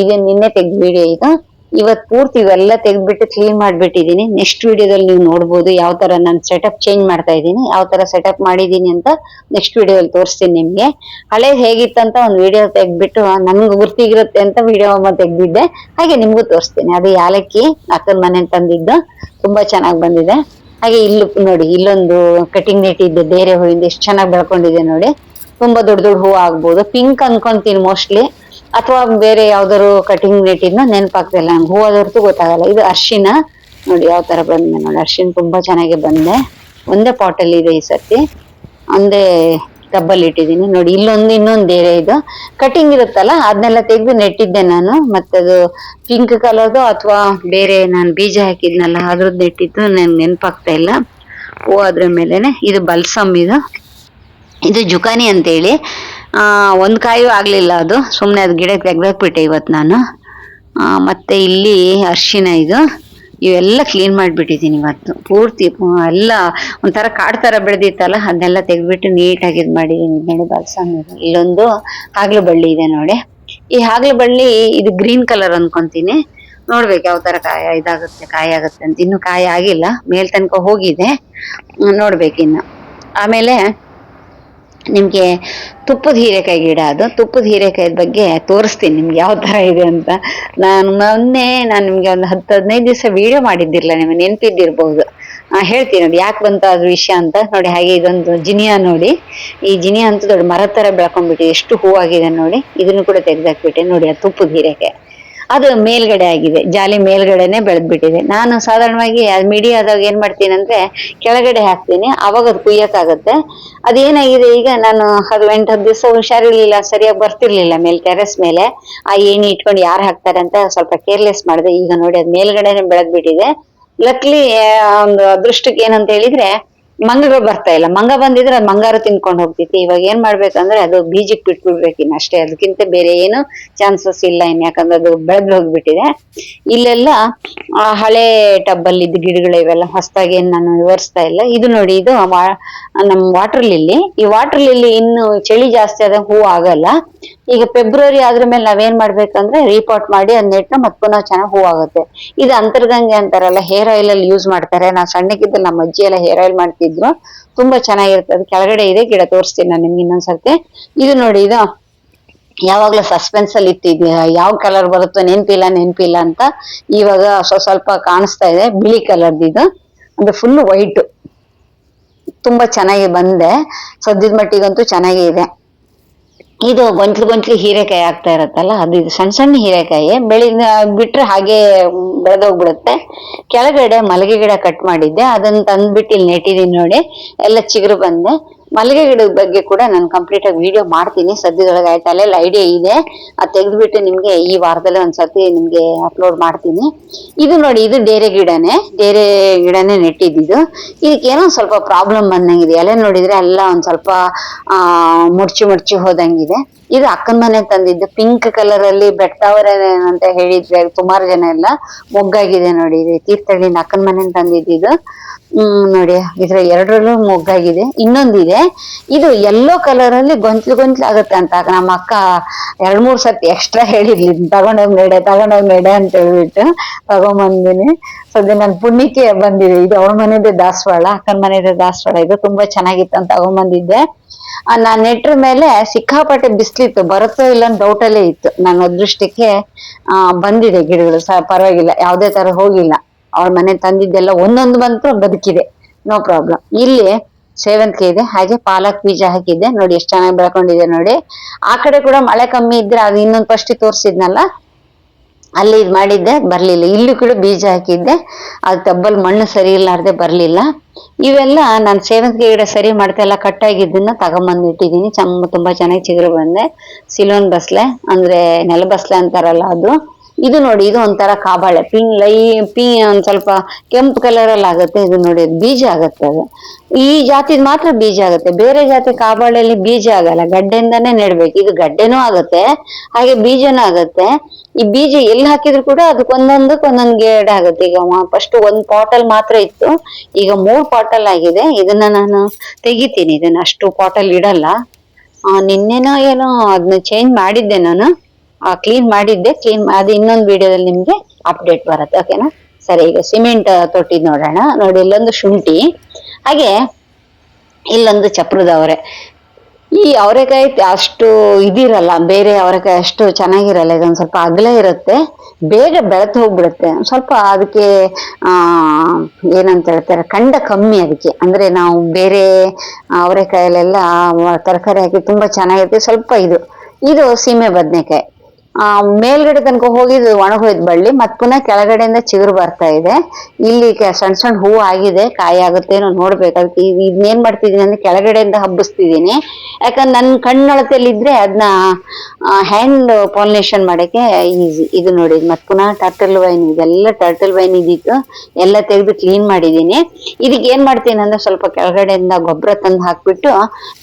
ಇದೇನ್ ನಿನ್ನೆ ತೆಗ್ದು ವಿಡಿಯೋ ಇದು. ಇವತ್ ಪೂರ್ತಿ ಇವೆಲ್ಲ ತೆಗ್ದ್ಬಿಟ್ಟು ಕ್ಲೀನ್ ಮಾಡ್ಬಿಟ್ಟಿದೀನಿ. ನೆಕ್ಸ್ಟ್ ವಿಡಿಯೋದಲ್ಲಿ ನೀವು ನೋಡ್ಬೋದು ಯಾವ ತರ ನಾನು ಸೆಟಪ್ ಚೇಂಜ್ ಮಾಡ್ತಾ ಇದ್ದೀನಿ, ಯಾವ ತರ ಸೆಟಪ್ ಮಾಡಿದೀನಿ ಅಂತ ನೆಕ್ಸ್ಟ್ ವಿಡಿಯೋದಲ್ಲಿ ತೋರಿಸ್ತೀನಿ ನಿಮ್ಗೆ. ಹಳೇದ್ ಹೇಗಿತ್ತಂತ ಒಂದು ವಿಡಿಯೋ ತೆಗ್ದ್ಬಿಟ್ಟು ನನ್ಗೆ ಗುರ್ತಿಗಿರುತ್ತೆ ಅಂತ ವಿಡಿಯೋ ತೆಗ್ದಿದ್ದೆ. ಹಾಗೆ ನಿಮ್ಗೂ ತೋರಿಸ್ತೀನಿ. ಅದು ಯಾಲಕ್ಕಿ ಅಕ್ಕನ ಮನೆ ತಂದಿದ್ದು, ತುಂಬಾ ಚೆನ್ನಾಗ್ ಬಂದಿದೆ. ಹಾಗೆ ಇಲ್ಲೂ ನೋಡಿ, ಇಲ್ಲೊಂದು ಕಟಿಂಗ್ ನೆಟ್ಟಿದ್ದೆ ಬೇರೆ ಹೂವಿಂದ, ಎಷ್ಟು ಚೆನ್ನಾಗಿ ಬೆಳ್ಕೊಂಡಿದೆ ನೋಡಿ. ತುಂಬಾ ದೊಡ್ಡ ದೊಡ್ಡ ಹೂವು ಆಗ್ಬೋದು. ಪಿಂಕ್ ಅನ್ಕೊಂತೀನಿ ಮೋಸ್ಟ್ಲಿ, ಅಥವಾ ಬೇರೆ ಯಾವ್ದಾದ್ರು ಕಟಿಂಗ್ ನೆಟ್ಟಿದ್ನ ನೆನಪಾಗ್ತಿಲ್ಲ ನಂಗೆ. ಹೂವದವ್ರದ್ದು ಗೊತ್ತಾಗಲ್ಲ. ಇದು ಅರ್ಶಿನ ನೋಡಿ ಯಾವ ತರ ಬಂದೆ ನೋಡಿ. ಅರ್ಶಿನ ತುಂಬಾ ಚೆನ್ನಾಗಿ ಬಂದೆ. ಒಂದೇ ಪಾಟ್ ಅಲ್ಲಿ ಇದೆ ಈ ಸರ್ತಿ, ಒಂದೇ ಟಬ್ಬಲ್ಲಿ ಇಟ್ಟಿದ್ದೀನಿ ನೋಡಿ. ಇನ್ನೊಂದು ಬೇರೆ ಇದು ಕಟಿಂಗ್ ಇರುತ್ತಲ್ಲ, ಅದನ್ನೆಲ್ಲ ತೆಗೆದು ನೆಟ್ಟಿದ್ದೆ ನಾನು. ಮತ್ತದು ಪಿಂಕ್ ಕಲರ್ದು ಅಥವಾ ಬೇರೆ ನಾನು ಬೀಜ ಹಾಕಿದ್ನಲ್ಲ ಅದ್ರದ್ದು ನೆಟ್ಟಿದ್ದು ನನ್ಗೆ ನೆನಪಾಗ್ತಾ ಇಲ್ಲ. ಹೂ ಅದ್ರ ಮೇಲೆನೆ. ಇದು ಬಲ್ಸಮ್. ಇದು ಜುಕಾನಿ ಅಂತೇಳಿ. ಒಂದ್ ಕಾಯೂ ಆಗ್ಲಿಲ್ಲ, ಅದು ಸುಮ್ನೆ ಅದು ಗಿಡಕ್ಕೆ ತೆಗ್ದಾಕ್ಬಿಟ್ಟೆ ಇವತ್ತು ನಾನು. ಮತ್ತೆ ಇಲ್ಲಿ ಅರ್ಶಿನ. ಇವೆಲ್ಲ ಕ್ಲೀನ್ ಮಾಡ್ಬಿಟ್ಟಿದೀನಿ ಇವತ್ತು ಪೂರ್ತಿ. ಎಲ್ಲ ಒಂಥರ ಕಾಡ್ ತರ ಬೆಳೆದಿತ್ತಲ್ಲ, ಅದನ್ನೆಲ್ಲ ತೆಗ್ದ್ಬಿಟ್ಟು ನೀಟಾಗಿ ಇದ್ ಮಾಡಿದೀನಿ ನೋಡಿ. ಬಲ್ಸಮ್. ಇಲ್ಲೊಂದು ಹಾಗ್ಲು ಬಳ್ಳಿ ಇದೆ ನೋಡಿ. ಈ ಹಾಗ್ಲು ಬಳ್ಳಿ ಇದು ಗ್ರೀನ್ ಕಲರ್ ಅನ್ಕೊಂತೀನಿ. ನೋಡ್ಬೇಕು ಯಾವ ತರ ಕಾಯಿ ಆಗುತ್ತೆ ಅಂತ. ಇನ್ನು ಕಾಯಿ ಆಗಿಲ್ಲ, ಮೇಲ್ ತನಕ ಹೋಗಿದೆ, ನೋಡ್ಬೇಕಿನ್ನ. ಆಮೇಲೆ ನಿಮ್ಗೆ ತುಪ್ಪದ ಹೀರೆಕಾಯಿ ಗಿಡ. ಅದು ತುಪ್ಪದ ಹೀರೆಕಾಯಿ ಬಗ್ಗೆ ತೋರಿಸ್ತೀನಿ ನಿಮ್ಗೆ ಯಾವ ತರ ಇದೆ ಅಂತ. ಮೊನ್ನೆ ನಿಮ್ಗೆ ಒಂದು 10-15 ದಿವಸ ವಿಡಿಯೋ ಮಾಡಿದ್ದಿಲ್ಲ, ನಿಮ್ಗೆ ನೆನ್ಪಿದ್ದಿರ್ಬಹುದು. ಹೇಳ್ತೀನಿ ನೋಡಿ ಯಾಕೆ ಬಂತ ಅದ್ರ ವಿಷಯ ಅಂತ. ನೋಡಿ ಹಾಗೆ ಇದೊಂದು ಜಿನಿಯಾ ನೋಡಿ. ಈ ಜಿನಿಯಾ ಅಂತ ದೊಡ್ಡ ಮರದ ತರ ಬೆಳ್ಕೊಂಡ್ಬಿಟ್ಟಿದೆ, ಎಷ್ಟು ಹೂವಾಗಿದೆ ನೋಡಿ. ಇದನ್ನು ಕೂಡ ತೆಗ್ದಾಕ್ಬಿಟ್ಟೆ ನೋಡಿ. ಅದು ತುಪ್ಪದ ಹೀರೆಕಾಯಿ. ಅದು ಮೇಲ್ಗಡೆ ಆಗಿದೆ, ಜಾಲಿ ಮೇಲ್ಗಡೆನೆ ಬೆಳೆದ್ಬಿಟ್ಟಿದೆ. ನಾನು ಸಾಧಾರಣವಾಗಿ ಮೀಡಿಯಾದಾಗ ಏನ್ ಮಾಡ್ತೀನಿ ಅಂದ್ರೆ ಕೆಳಗಡೆ ಹಾಕ್ತೀನಿ, ಅವಾಗ ಅದು ಕುಯ್ಯಕ್ಕಾಗತ್ತೆ. ಅದೇನಾಗಿದೆ ಈಗ, ನಾನು ಅದು 8-10 ದಿವಸ ಹುಷಾರಿರ್ಲಿಲ್ಲ, ಸರಿಯಾಗಿ ಬರ್ತಿರ್ಲಿಲ್ಲ ಮೇಲೆ ಟೆರೆಸ್ ಮೇಲೆ. ಆ ಏಣಿ ಇಟ್ಕೊಂಡು ಯಾರು ಹಾಕ್ತಾರೆ ಅಂತ ಸ್ವಲ್ಪ ಕೇರ್ಲೆಸ್ ಮಾಡಿದೆ. ಈಗ ನೋಡಿ ಅದು ಮೇಲ್ಗಡೆನೆ ಬೆಳೆದ್ಬಿಟ್ಟಿದೆ. ಲಕ್ಲಿ ಒಂದು ಅದೃಷ್ಟಕ್ಕೆ ಏನಂತ ಹೇಳಿದ್ರೆ ಮಂಗಗಳು ಬರ್ತಾ ಇಲ್ಲ. ಮಂಗ ಬಂದಿದ್ರೆ ಅದು ಮಂಗಾರು ತಿನ್ಕೊಂಡು ಹೋಗ್ತಿತ್ತು. ಇವಾಗ ಏನ್ ಮಾಡ್ಬೇಕಂದ್ರೆ ಅದು ಬೀಜಕ್ಕೆ ಬಿಟ್ಬಿಡ್ಬೇಕು ಇನ್ನು ಅಷ್ಟೇ. ಅದಕ್ಕಿಂತ ಬೇರೆ ಏನು ಚಾನ್ಸಸ್ ಇಲ್ಲ ಇನ್ನು, ಯಾಕಂದ್ರೆ ಅದು ಬೆಳೆದು ಹೋಗ್ಬಿಟ್ಟಿದೆ. ಇಲ್ಲೆಲ್ಲ ಹಳೆ ಟಬ್ಬಲ್ಲಿ ಇದ್ದ ಗಿಡಗಳು ಇವೆಲ್ಲ, ಹೊಸದಾಗಿ ಏನ್ ನಾನು ವಿವರಿಸ್ತಾ ಇಲ್ಲ. ಇದು ನೋಡಿ, ಇದು ನಮ್ ವಾಟರ್ ಲಿಲ್ಲಿ. ಈ ವಾಟರ್ ಲಿಲ್ಲಿ ಇನ್ನು ಚಳಿ ಜಾಸ್ತಿ ಆದಾಗ ಹೂ ಆಗಲ್ಲ. ಈಗ ಫೆಬ್ರವರಿ ಆದ್ರ ಮೇಲೆ ನಾವೇನ್ ಮಾಡ್ಬೇಕಂದ್ರೆ ರೀಪಾಟ್ ಮಾಡಿ ಅದ್ ನೆಟ್ರೆ ಮತ್ ಪುನಃ ಚೆನ್ನಾಗಿ ಹೂ ಆಗುತ್ತೆ. ಇದು ಅಂತರ್ಗಂಗೆ ಅಂತಾರಲ್ಲ, ಹೇರ್ ಆಯಿಲ್ ಅಲ್ಲಿ ಯೂಸ್ ಮಾಡ್ತಾರೆ. ನಾ ಸಣ್ಣಕ್ಕಿದ್ದಲ್ಲಿ ನಮ್ಮ ಅಜ್ಜಿ ಎಲ್ಲ ಹೇರ್ ಆಯಿಲ್ ಮಾಡ್ತಿದ್ರು, ತುಂಬಾ ಚೆನ್ನಾಗಿರುತ್ತೆ. ಅದು ಕೆಳಗಡೆ ಇದೆ ಗಿಡ, ತೋರಿಸ್ತೀನಿ ನಾನು ನಿಮ್ಗೆ ಇನ್ನೊಂದ್ಸರ್ತಿ. ಇದು ನೋಡಿ, ಇದು ಯಾವಾಗ್ಲೂ ಸಸ್ಪೆನ್ಸ್ ಅಲ್ಲಿ ಇಟ್ಟಿದ್ಯಾ, ಯಾವ ಕಲರ್ ಬರುತ್ತೋ ನೆನ್ಪಿಲ್ಲ ಅಂತ. ಇವಾಗ ಸ್ವಲ್ಪ ಕಾಣಿಸ್ತಾ ಇದೆ, ಬಿಳಿ ಕಲರ್ದು. ಇದು ಅಂದ್ರೆ ಫುಲ್ ವೈಟ್, ತುಂಬಾ ಚೆನ್ನಾಗಿ ಬಂದೆ. ಸದ್ಯದ ಮಟ್ಟಿಗಂತೂ ಚೆನ್ನಾಗೇ ಇದೆ. ಇದು ಗೊಂಚಲು ಹೀರೆಕಾಯಿ ಆಗ್ತಾ ಇರತ್ತಲ್ಲ, ಅದು ಇದು ಸಣ್ಣ ಸಣ್ಣ ಹೀರೆಕಾಯಿ ಬಿಟ್ರೆ ಹಾಗೆ ಬೆಳೆದೋಗ್ಬಿಡುತ್ತೆ. ಕೆಳಗಡೆ ಮಲ್ಲಿಗೆ ಗಿಡ ಕಟ್ ಮಾಡಿದ್ದೆ, ಅದನ್ನ ತಂದ್ಬಿಟ್ಟು ಇಲ್ಲಿ ನೆಟ್ಟಿದೀನಿ ನೋಡಿ. ಎಲ್ಲ ಚಿಗುರು ಬಂದೆ. ಮಲ್ಲಿಗೆ ಗಿಡದ ಬಗ್ಗೆ ಕೂಡ ನಾನು ಕಂಪ್ಲೀಟ್ ಆಗಿ ವಿಡಿಯೋ ಮಾಡ್ತೀನಿ ಸದ್ಯದೊಳಗೆ. ಆಯ್ತು, ಅಲ್ಲೆಲ್ಲ ಐಡಿಯಾ ಇದೆ. ಅದು ತೆಗೆದ್ಬಿಟ್ಟು ನಿಮ್ಗೆ ಈ ವಾರದಲ್ಲಿ ಒಂದ್ಸತಿ ನಿಮ್ಗೆ ಅಪ್ಲೋಡ್ ಮಾಡ್ತೀನಿ. ಇದು ನೋಡಿ, ಇದು ಡೇರೆ ಗಿಡನೇ ನೆಟ್ಟಿದ್ದು. ಇದಕ್ಕೇನೋ ಸ್ವಲ್ಪ ಪ್ರಾಬ್ಲಮ್ ಬಂದಂಗಿದೆ. ಎಲೆ ನೋಡಿದ್ರೆ ಎಲ್ಲ ಒಂದ್ ಸ್ವಲ್ಪ ಮುಡ್ಚಿ ಹೋದಂಗಿದೆ. ಇದು ಅಕ್ಕನ ಮನೆ ತಂದಿದ್ದು, ಪಿಂಕ್ ಕಲರ್ ಅಲ್ಲಿ ಬೆಟ್ಟವರ ಅಂತ ಹೇಳಿದ್ರೆ ಸುಮಾರು ಜನ ಎಲ್ಲ. ಮೊಗ್ಗಾಗಿದೆ ನೋಡಿ. ಇದು ತೀರ್ಥಹಳ್ಳಿಯಿಂದ ಅಕ್ಕನ ಮನೆ ತಂದಿದ್ದು. ನೋಡಿ, ಇದ್ರ ಎರಡರಲ್ಲೂ ಮೊಗ್ಗಾಗಿದೆ. ಇನ್ನೊಂದಿದೆ, ಇದು ಯೆಲ್ಲೋ ಕಲರ್ ಅಲ್ಲಿ ಗೊಂಚಲು ಆಗುತ್ತೆ ಅಂತ ನಮ್ಮ ಅಕ್ಕ 2-3 ಸತಿ ಎಕ್ಸ್ಟ್ರಾ ಹೇಳಿದ್ಲಿ, ತಗೊಂಡೋಗ್ ನೆಡೆ ಅಂತ ಹೇಳ್ಬಿಟ್ಟು ತಗೊಂಬಂದಿನಿ. ಸದ್ಯ ನನ್ ಪುಣ್ಯಕ್ಕೆ ಬಂದಿದೆ. ಇದು ಅವಳ ಮನೆದೇ ದಾಸವಾಳ, ಅಕ್ಕನ ಮನೆದೇ ದಾಸವಾಳ. ಇದು ತುಂಬಾ ಚೆನ್ನಾಗಿತ್ತು ಅಂತ ತಗೊಂಬಂದಿದ್ದೆ. ನಾನ್ ನೆಟ್ರ ಮೇಲೆ ಸಿಕ್ಕಾಪಟ್ಟೆ ಬಿಸ್ಲಿತ್ತು, ಬರುತ್ತೋ ಇಲ್ಲ ಅಂತ ಡೌಟ್ ಅಲ್ಲೇ ಇತ್ತು. ನನ್ನ ಅದೃಷ್ಟಕ್ಕೆ ಬಂದಿದೆ ಗಿಡಗಳು, ಪರವಾಗಿಲ್ಲ, ಯಾವ್ದೇ ತರ ಹೋಗಿಲ್ಲ. ಅವಳ ಮನೆ ತಂದಿದ್ದೆಲ್ಲ ಒಂದೊಂದು ಬಂತು, ಬದುಕಿದೆ, ನೋ ಪ್ರಾಬ್ಲಮ್. ಇಲ್ಲಿ ಸೇವಂತಿಗೆ ಇದೆ, ಹಾಗೆ ಪಾಲಕ್ ಬೀಜ ಹಾಕಿದ್ದೆ ನೋಡಿ, ಎಷ್ಟು ಚೆನ್ನಾಗಿ ಬೆಳ್ಕೊಂಡಿದೆ ನೋಡಿ. ಆ ಕಡೆ ಕೂಡ ಮಳೆ ಕಮ್ಮಿ ಇದ್ರೆ ಅದು ಇನ್ನೊಂದು ಫಸ್ಟ್ ತೋರಿಸಿದ್ನಲ್ಲ, ಅಲ್ಲಿ ಇದು ಮಾಡಿದ್ದೆ ಬರ್ಲಿಲ್ಲ. ಇಲ್ಲೂ ಕೂಡ ಬೀಜ ಹಾಕಿದ್ದೆ, ಅದು ತಬ್ಬಲ್ ಮಣ್ಣು ಸರಿ ಇಲ್ಲಾರ್ದೆ ಬರ್ಲಿಲ್ಲ. ಇವೆಲ್ಲ ನಾನು ಸೇವಂತಿಗೆ ಗಿಡ ಸರಿ ಮಾಡ್ತಾ ಎಲ್ಲ ಕಟ್ಟಾಗಿದ್ದನ್ನ ತಗೊಂಬಂದು ಇಟ್ಟಿದ್ದೀನಿ. ತುಂಬಾ ಚೆನ್ನಾಗಿ ಚಿಗುರು ಬಂದೆ. ಸಿಲೋನ್ ಬಸ್ಲೆ ಅಂದ್ರೆ ನೆಲಬಸ್ಲೆ ಅಂತಾರಲ್ಲ ಅದು. ಇದು ನೋಡಿ, ಇದು ಒಂಥರ ಕಾಬಾಳೆ ಒಂದ್ ಸ್ವಲ್ಪ ಕೆಂಪು ಕಲರ್ ಅಲ್ಲಿ ಆಗುತ್ತೆ. ಇದು ನೋಡಿ ಬೀಜ ಆಗತ್ತೆ. ಅದು ಈ ಜಾತಿದ್ ಮಾತ್ರ ಬೀಜ ಆಗುತ್ತೆ, ಬೇರೆ ಜಾತಿ ಕಾಬಾಳೆಯಲ್ಲಿ ಬೀಜ ಆಗಲ್ಲ, ಗಡ್ಡೆಯಿಂದಾನೇ ನೆಡ್ಬೇಕು. ಇದು ಗಡ್ಡೆನೂ ಆಗುತ್ತೆ, ಹಾಗೆ ಬೀಜನೂ ಆಗತ್ತೆ. ಈ ಬೀಜ ಎಲ್ಲಿ ಹಾಕಿದ್ರು ಕೂಡ ಒಂದೊಂದ್ ಗಿಡ ಆಗುತ್ತೆ. ಈಗ ಫಸ್ಟ್ ಒಂದ್ ಪಾಟಲ್ ಮಾತ್ರ ಇತ್ತು, ಈಗ 3 ಪಾಟಲ್ ಆಗಿದೆ. ಇದನ್ನ ನಾನು ತೆಗಿತೀನಿ, ಇದನ್ನ ಅಷ್ಟು ಪಾಟಲ್ ಇಡಲ್ಲ. ನಿನ್ನೆನೋ ಏನೋ ಅದನ್ನ ಚೇಂಜ್ ಮಾಡಿದ್ದೆ ನಾನು, ಕ್ಲೀನ್ ಮಾಡಿದ್ದೆ. ಅದು ಇನ್ನೊಂದು ವಿಡಿಯೋದಲ್ಲಿ ನಿಮ್ಗೆ ಅಪ್ಡೇಟ್ ಬರುತ್ತೆ, ಓಕೆನಾ? ಸರಿ, ಈಗ ಸಿಮೆಂಟ್ ತೊಟ್ಟಿದ್ ನೋಡೋಣ. ನೋಡಿ, ಇಲ್ಲೊಂದು ಶುಂಠಿ, ಹಾಗೆ ಇಲ್ಲೊಂದು ಚಪ್ರದ ಅವರೆ. ಈ ಅವರೆಕಾಯಿ ಅಷ್ಟು ಇದಿರಲ್ಲ, ಬೇರೆ ಅವರೆಕಾಯಿ ಅಷ್ಟು ಚೆನ್ನಾಗಿರಲ್ಲ. ಇದೊಂದ್ ಸ್ವಲ್ಪ ಅಗಲ ಇರುತ್ತೆ, ಬೇಗ ಬೆಳೆದು ಹೋಗ್ಬಿಡುತ್ತೆ. ಸ್ವಲ್ಪ ಅದಕ್ಕೆ ಏನಂತ ಹೇಳ್ತಾರೆ, ಕಂಡ ಕಮ್ಮಿ ಅದಕ್ಕೆ. ಅಂದ್ರೆ ನಾವು ಬೇರೆ ಅವರೆಕಾಯಲ್ಲೆಲ್ಲ ತರಕಾರಿ ಹಾಕಿ ತುಂಬಾ ಚೆನ್ನಾಗಿರುತ್ತೆ. ಸ್ವಲ್ಪ ಇದು ಸೀಮೆ ಬದ್ನೆಕಾಯಿ ಮೇಲ್ಗಡೆ ತನಕ ಹೋಗಿದ್ದು ಒಣಗೋಯ್ದು ಬಳ್ಳಿ, ಮತ್ ಪುನಃ ಕೆಳಗಡೆಯಿಂದ ಚಿಗುರು ಬರ್ತಾ ಇದೆ. ಇಲ್ಲಿ ಸಣ್ಣ ಸಣ್ಣ ಹೂವು ಆಗಿದೆ, ಕಾಯಿ ಆಗುತ್ತೇನೋ ನೋಡ್ಬೇಕು. ಅದಕ್ಕೆ ಇದನ್ನೇನ್ ಮಾಡ್ತಿದೀನಿ ಅಂದ್ರೆ ಕೆಳಗಡೆಯಿಂದ ಹಬ್ಬಿಸ್ತಿದೀನಿ. ಯಾಕಂದ್ರೆ ನನ್ನ ಕಣ್ಣೊಳತೆಯಲ್ಲಿ ಇದ್ರೆ ಅದನ್ನ ಹ್ಯಾಂಡ್ ಪಾಲಿನೇಷನ್ ಮಾಡಕ್ಕೆ ಈಸಿ. ಇದು ನೋಡಿ, ಮತ್ ಪುನಃ ಟರ್ಟಲ್ ವೈನ್, ಇದೆಲ್ಲ ಟರ್ಟಲ್ ವೈನ್ ಇದ್ದಿತ್ತು, ಎಲ್ಲ ತೆಗೆದು ಕ್ಲೀನ್ ಮಾಡಿದೀನಿ. ಇದಕ್ಕೆ ಏನ್ ಮಾಡ್ತೀನಿ ಅಂದ್ರೆ ಸ್ವಲ್ಪ ಕೆಳಗಡೆಯಿಂದ ಗೊಬ್ಬರ ತಂದು ಹಾಕ್ಬಿಟ್ಟು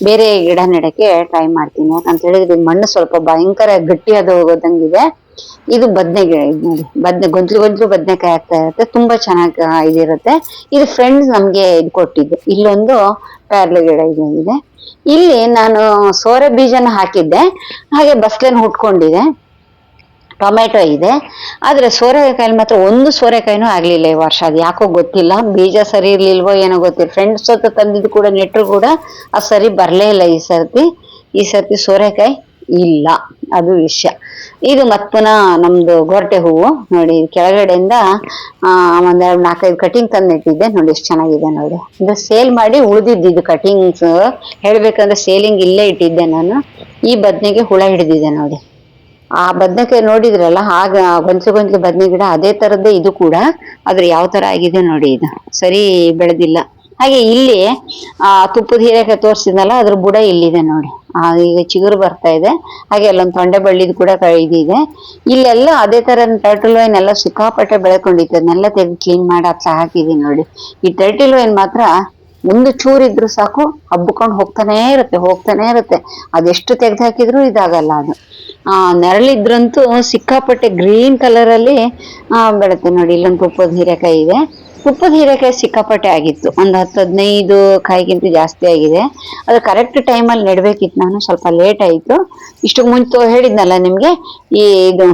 ಬೇರೆ ಗಿಡ ನೆಡಕ್ಕೆ ಟ್ರೈ ಮಾಡ್ತೀನಿ. ಯಾಕಂತ ಹೇಳಿದ್ರೆ ಮಣ್ಣು ಸ್ವಲ್ಪ ಭಯಂಕರ ಗಟ್ಟಿಯಾದ ಹೋಗೋದಂಗಿದೆ. ಇದು ಬದ್ನೆ ಗಿಡ, ಇದು ನೋಡಿ, ಗೊಂಚಲು ಬದ್ನೆಕಾಯಿ ಆಗ್ತಾ ಇರುತ್ತೆ, ತುಂಬಾ ಚೆನ್ನಾಗಿ ಇದಿರುತ್ತೆ. ಇದು ಫ್ರೆಂಡ್ಸ್ ನಮ್ಗೆ ಇದು ಕೊಟ್ಟಿದ್ದು. ಇಲ್ಲೊಂದು ಪ್ಯಾರ್ಲೆ ಗಿಡ ಇದೆ. ಇಲ್ಲಿ ನಾನು ಸೋರೆ ಬೀಜನ ಹಾಕಿದ್ದೆ, ಹಾಗೆ ಬಸ್ಲೆನ್ ಹುಟ್ಕೊಂಡಿದೆ. ಟೊಮೆಟೊ ಇದೆ, ಆದ್ರೆ ಸೋರೆಕಾಯಲ್ಲಿ ಮಾತ್ರ ಒಂದು ಸೋರೆಕಾಯಿನೂ ಆಗ್ಲಿಲ್ಲ ಈ ವರ್ಷ. ಅದು ಯಾಕೋ ಗೊತ್ತಿಲ್ಲ, ಬೀಜ ಸರಿ ಇರ್ಲಿಲ್ವೋ ಏನೋ ಗೊತ್ತಿಲ್ಲ. ಫ್ರೆಂಡ್ಸ್ ಜೊತೆ ತಂದಿದ್ದು ಕೂಡ ನೆಟ್ಟರು ಕೂಡ ಅದು ಸರಿ ಬರ್ಲೇ ಇಲ್ಲ ಈ ಸರ್ತಿ ಸೋರೆಕಾಯಿ ಇಲ್ಲ, ಅದು ವಿಷಯ. ಇದು ಮತ್ ಪುನಃ ನಮ್ದು ಗೊರಟೆ ಹೂವು ನೋಡಿ, ಕೆಳಗಡೆಯಿಂದ ಒಂದೆರಡು 4-5 ಕಟಿಂಗ್ ತಂದು ಇಟ್ಟಿದ್ದೆ. ನೋಡಿ ಎಷ್ಟು ಚೆನ್ನಾಗಿದೆ ನೋಡಿ. ಇದು ಸೇಲ್ ಮಾಡಿ ಉಳಿದಿದ್ದು ಕಟಿಂಗ್ಸ್, ಹೇಳ್ಬೇಕಂದ್ರೆ ಸೇಲಿಂಗ್ ಇಲ್ಲೇ ಇಟ್ಟಿದ್ದೆ ನಾನು. ಈ ಬದ್ನೆಗೆ ಹುಳ ಹಿಡಿದಿದೆ ನೋಡಿ. ಆ ಬದ್ನೆಕಾಯಿ ನೋಡಿದ್ರಲ್ಲ, ಆಗ ಗೊಂಚಲು ಬದ್ನೆ ಗಿಡ ಅದೇ ತರದ್ದೇ ಇದು ಕೂಡ, ಆದ್ರೆ ಯಾವ ತರ ಆಗಿದೆ ನೋಡಿ, ಇದು ಸರಿ ಬೆಳೆದಿಲ್ಲ. ಹಾಗೆ ಇಲ್ಲಿ ತುಪ್ಪದ ಹೀರೆಕಾಯಿ ತೋರಿಸಿದ್ನಲ್ಲ, ಅದ್ರ ಬುಡ ಇಲ್ಲಿದೆ ನೋಡಿ. ಈಗ ಚಿಗುರು ಬರ್ತಾ ಇದೆ. ಹಾಗೆ ಅಲ್ಲೊಂದು ತೊಂಡೆ ಬಳ್ಳಿದ್ ಕೂಡ ಇದಿದೆ. ಇಲ್ಲೆಲ್ಲ ಅದೇ ತರ ಟರ್ಟಲ್ ವೈನ್ ಎಲ್ಲ ಸಿಕ್ಕಾಪಟ್ಟೆ ಬೆಳ್ಕೊಂಡಿತ್ತು, ಅದನ್ನೆಲ್ಲ ತೆಗೆದು ಕ್ಲೀನ್ ಮಾಡಿ ಹಚ್ಚ ಹಾಕಿದೀನಿ ನೋಡಿ. ಈ ಟರ್ಟಲ್ ವೈನ್ ಮಾತ್ರ ಒಂದು ಚೂರಿದ್ರು ಸಾಕು, ಹಬ್ಕೊಂಡು ಹೋಗ್ತಾನೆ ಇರುತ್ತೆ. ಅದೆಷ್ಟು ತೆಗೆದು ಹಾಕಿದ್ರು ಇದಾಗಲ್ಲ ಅದು. ನೆರಳಿದ್ರಂತೂ ಸಿಕ್ಕಾಪಟ್ಟೆ ಗ್ರೀನ್ ಕಲರ್ ಅಲ್ಲಿ ಬೆಳುತ್ತೆ ನೋಡಿ. ಇಲ್ಲೊಂದು ತುಪ್ಪದ ಹೀರೆಕಾಯಿ ಇದೆ. ತುಪ್ಪದ ಹೀರೆಕಾಯಿ ಸಿಕ್ಕಾಪಟ್ಟೆ ಆಗಿತ್ತು, ಒಂದು 10-15 ಕಾಯಿಗಿಂತ ಜಾಸ್ತಿ ಆಗಿದೆ. ಅದು ಕರೆಕ್ಟ್ ಟೈಮಲ್ಲಿ ನೆಡ್ಬೇಕಿತ್ತು, ನಾನು ಸ್ವಲ್ಪ ಲೇಟ್ ಆಯ್ತು. ಇಷ್ಟು ಮುಂಚೆ ಹೇಳಿದ್ನಲ್ಲ ನಿಮ್ಗೆ, ಇದು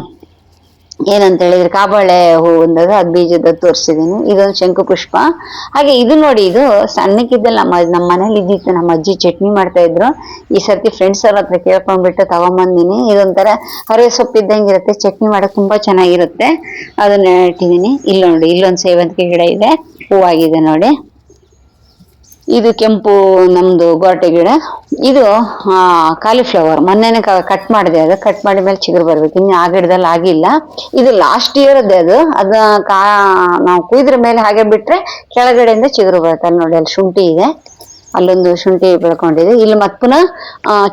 ಏನಂತ ಹೇಳಿದ್ರೆ ಕಾಬಾಳೆ ಹೂ ಒಂದಾಗ ಅದು ಬೀಜದ ತೋರಿಸಿದೀನಿ. ಇದೊಂದು ಶಂಕು ಪುಷ್ಪ. ಹಾಗೆ ಇದು ನೋಡಿ, ಇದು ಸಣ್ಣಕ್ಕಿದ್ದಲ್ಲ, ನಮ್ಮ ಮನೇಲಿ ಇದ್ದಿತ್ತು. ನಮ್ಮ ಅಜ್ಜಿ ಚಟ್ನಿ ಮಾಡ್ತಾ ಇದ್ರು. ಈ ಸರ್ತಿ ಫ್ರೆಂಡ್ಸ್ ಅವ್ರ ಹತ್ರ ಕೇಳ್ಕೊಂಡ್ಬಿಟ್ಟು ತಗೊಂಬಂದಿನಿ. ಇದೊಂಥರ ಹರೆ ಸೊಪ್ಪಿದ್ದಂಗಿರುತ್ತೆ, ಚಟ್ನಿ ಮಾಡಕ್ ತುಂಬಾ ಚೆನ್ನಾಗಿರುತ್ತೆ. ಅದನ್ನ ಇಟ್ಟಿದೀನಿ. ಇಲ್ಲಿ ನೋಡಿ, ಇಲ್ಲೊಂದು ಸೇವಂತಿಗೆ ಗಿಡ ಇದೆ, ಹೂವಾಗಿದೆ ನೋಡಿ. ಇದು ಕೆಂಪು ನಮ್ದು ಗೊರಟೆ ಗಿಡ. ಇದು ಕಾಲಿಫ್ಲವರ್ ಮೊನ್ನೆನೆ ಕಟ್ ಮಾಡಿದೆ. ಅದು ಕಟ್ ಮಾಡಿ ಮೇಲೆ ಚಿಗುರು ಬರ್ಬೇಕು, ಇನ್ನು ಆ ಗಿಡದಲ್ಲಿ ಆಗಿಲ್ಲ. ಇದು ಲಾಸ್ಟ್ ಇಯರ್ ಅದು ನಾವು ಕುಯ್ದ್ರ ಮೇಲೆ ಹಾಗೆ ಬಿಟ್ರೆ ಕೆಳಗಡೆಯಿಂದ ಚಿಗುರು ಬರುತ್ತೆ. ಅಲ್ಲಿ ನೋಡಿ, ಅಲ್ಲಿ ಶುಂಠಿ ಇದೆ, ಅಲ್ಲೊಂದು ಶುಂಠಿ ಬೆಳ್ಕೊಂಡಿದೆ. ಇಲ್ಲಿ ಮತ್ ಪುನಃ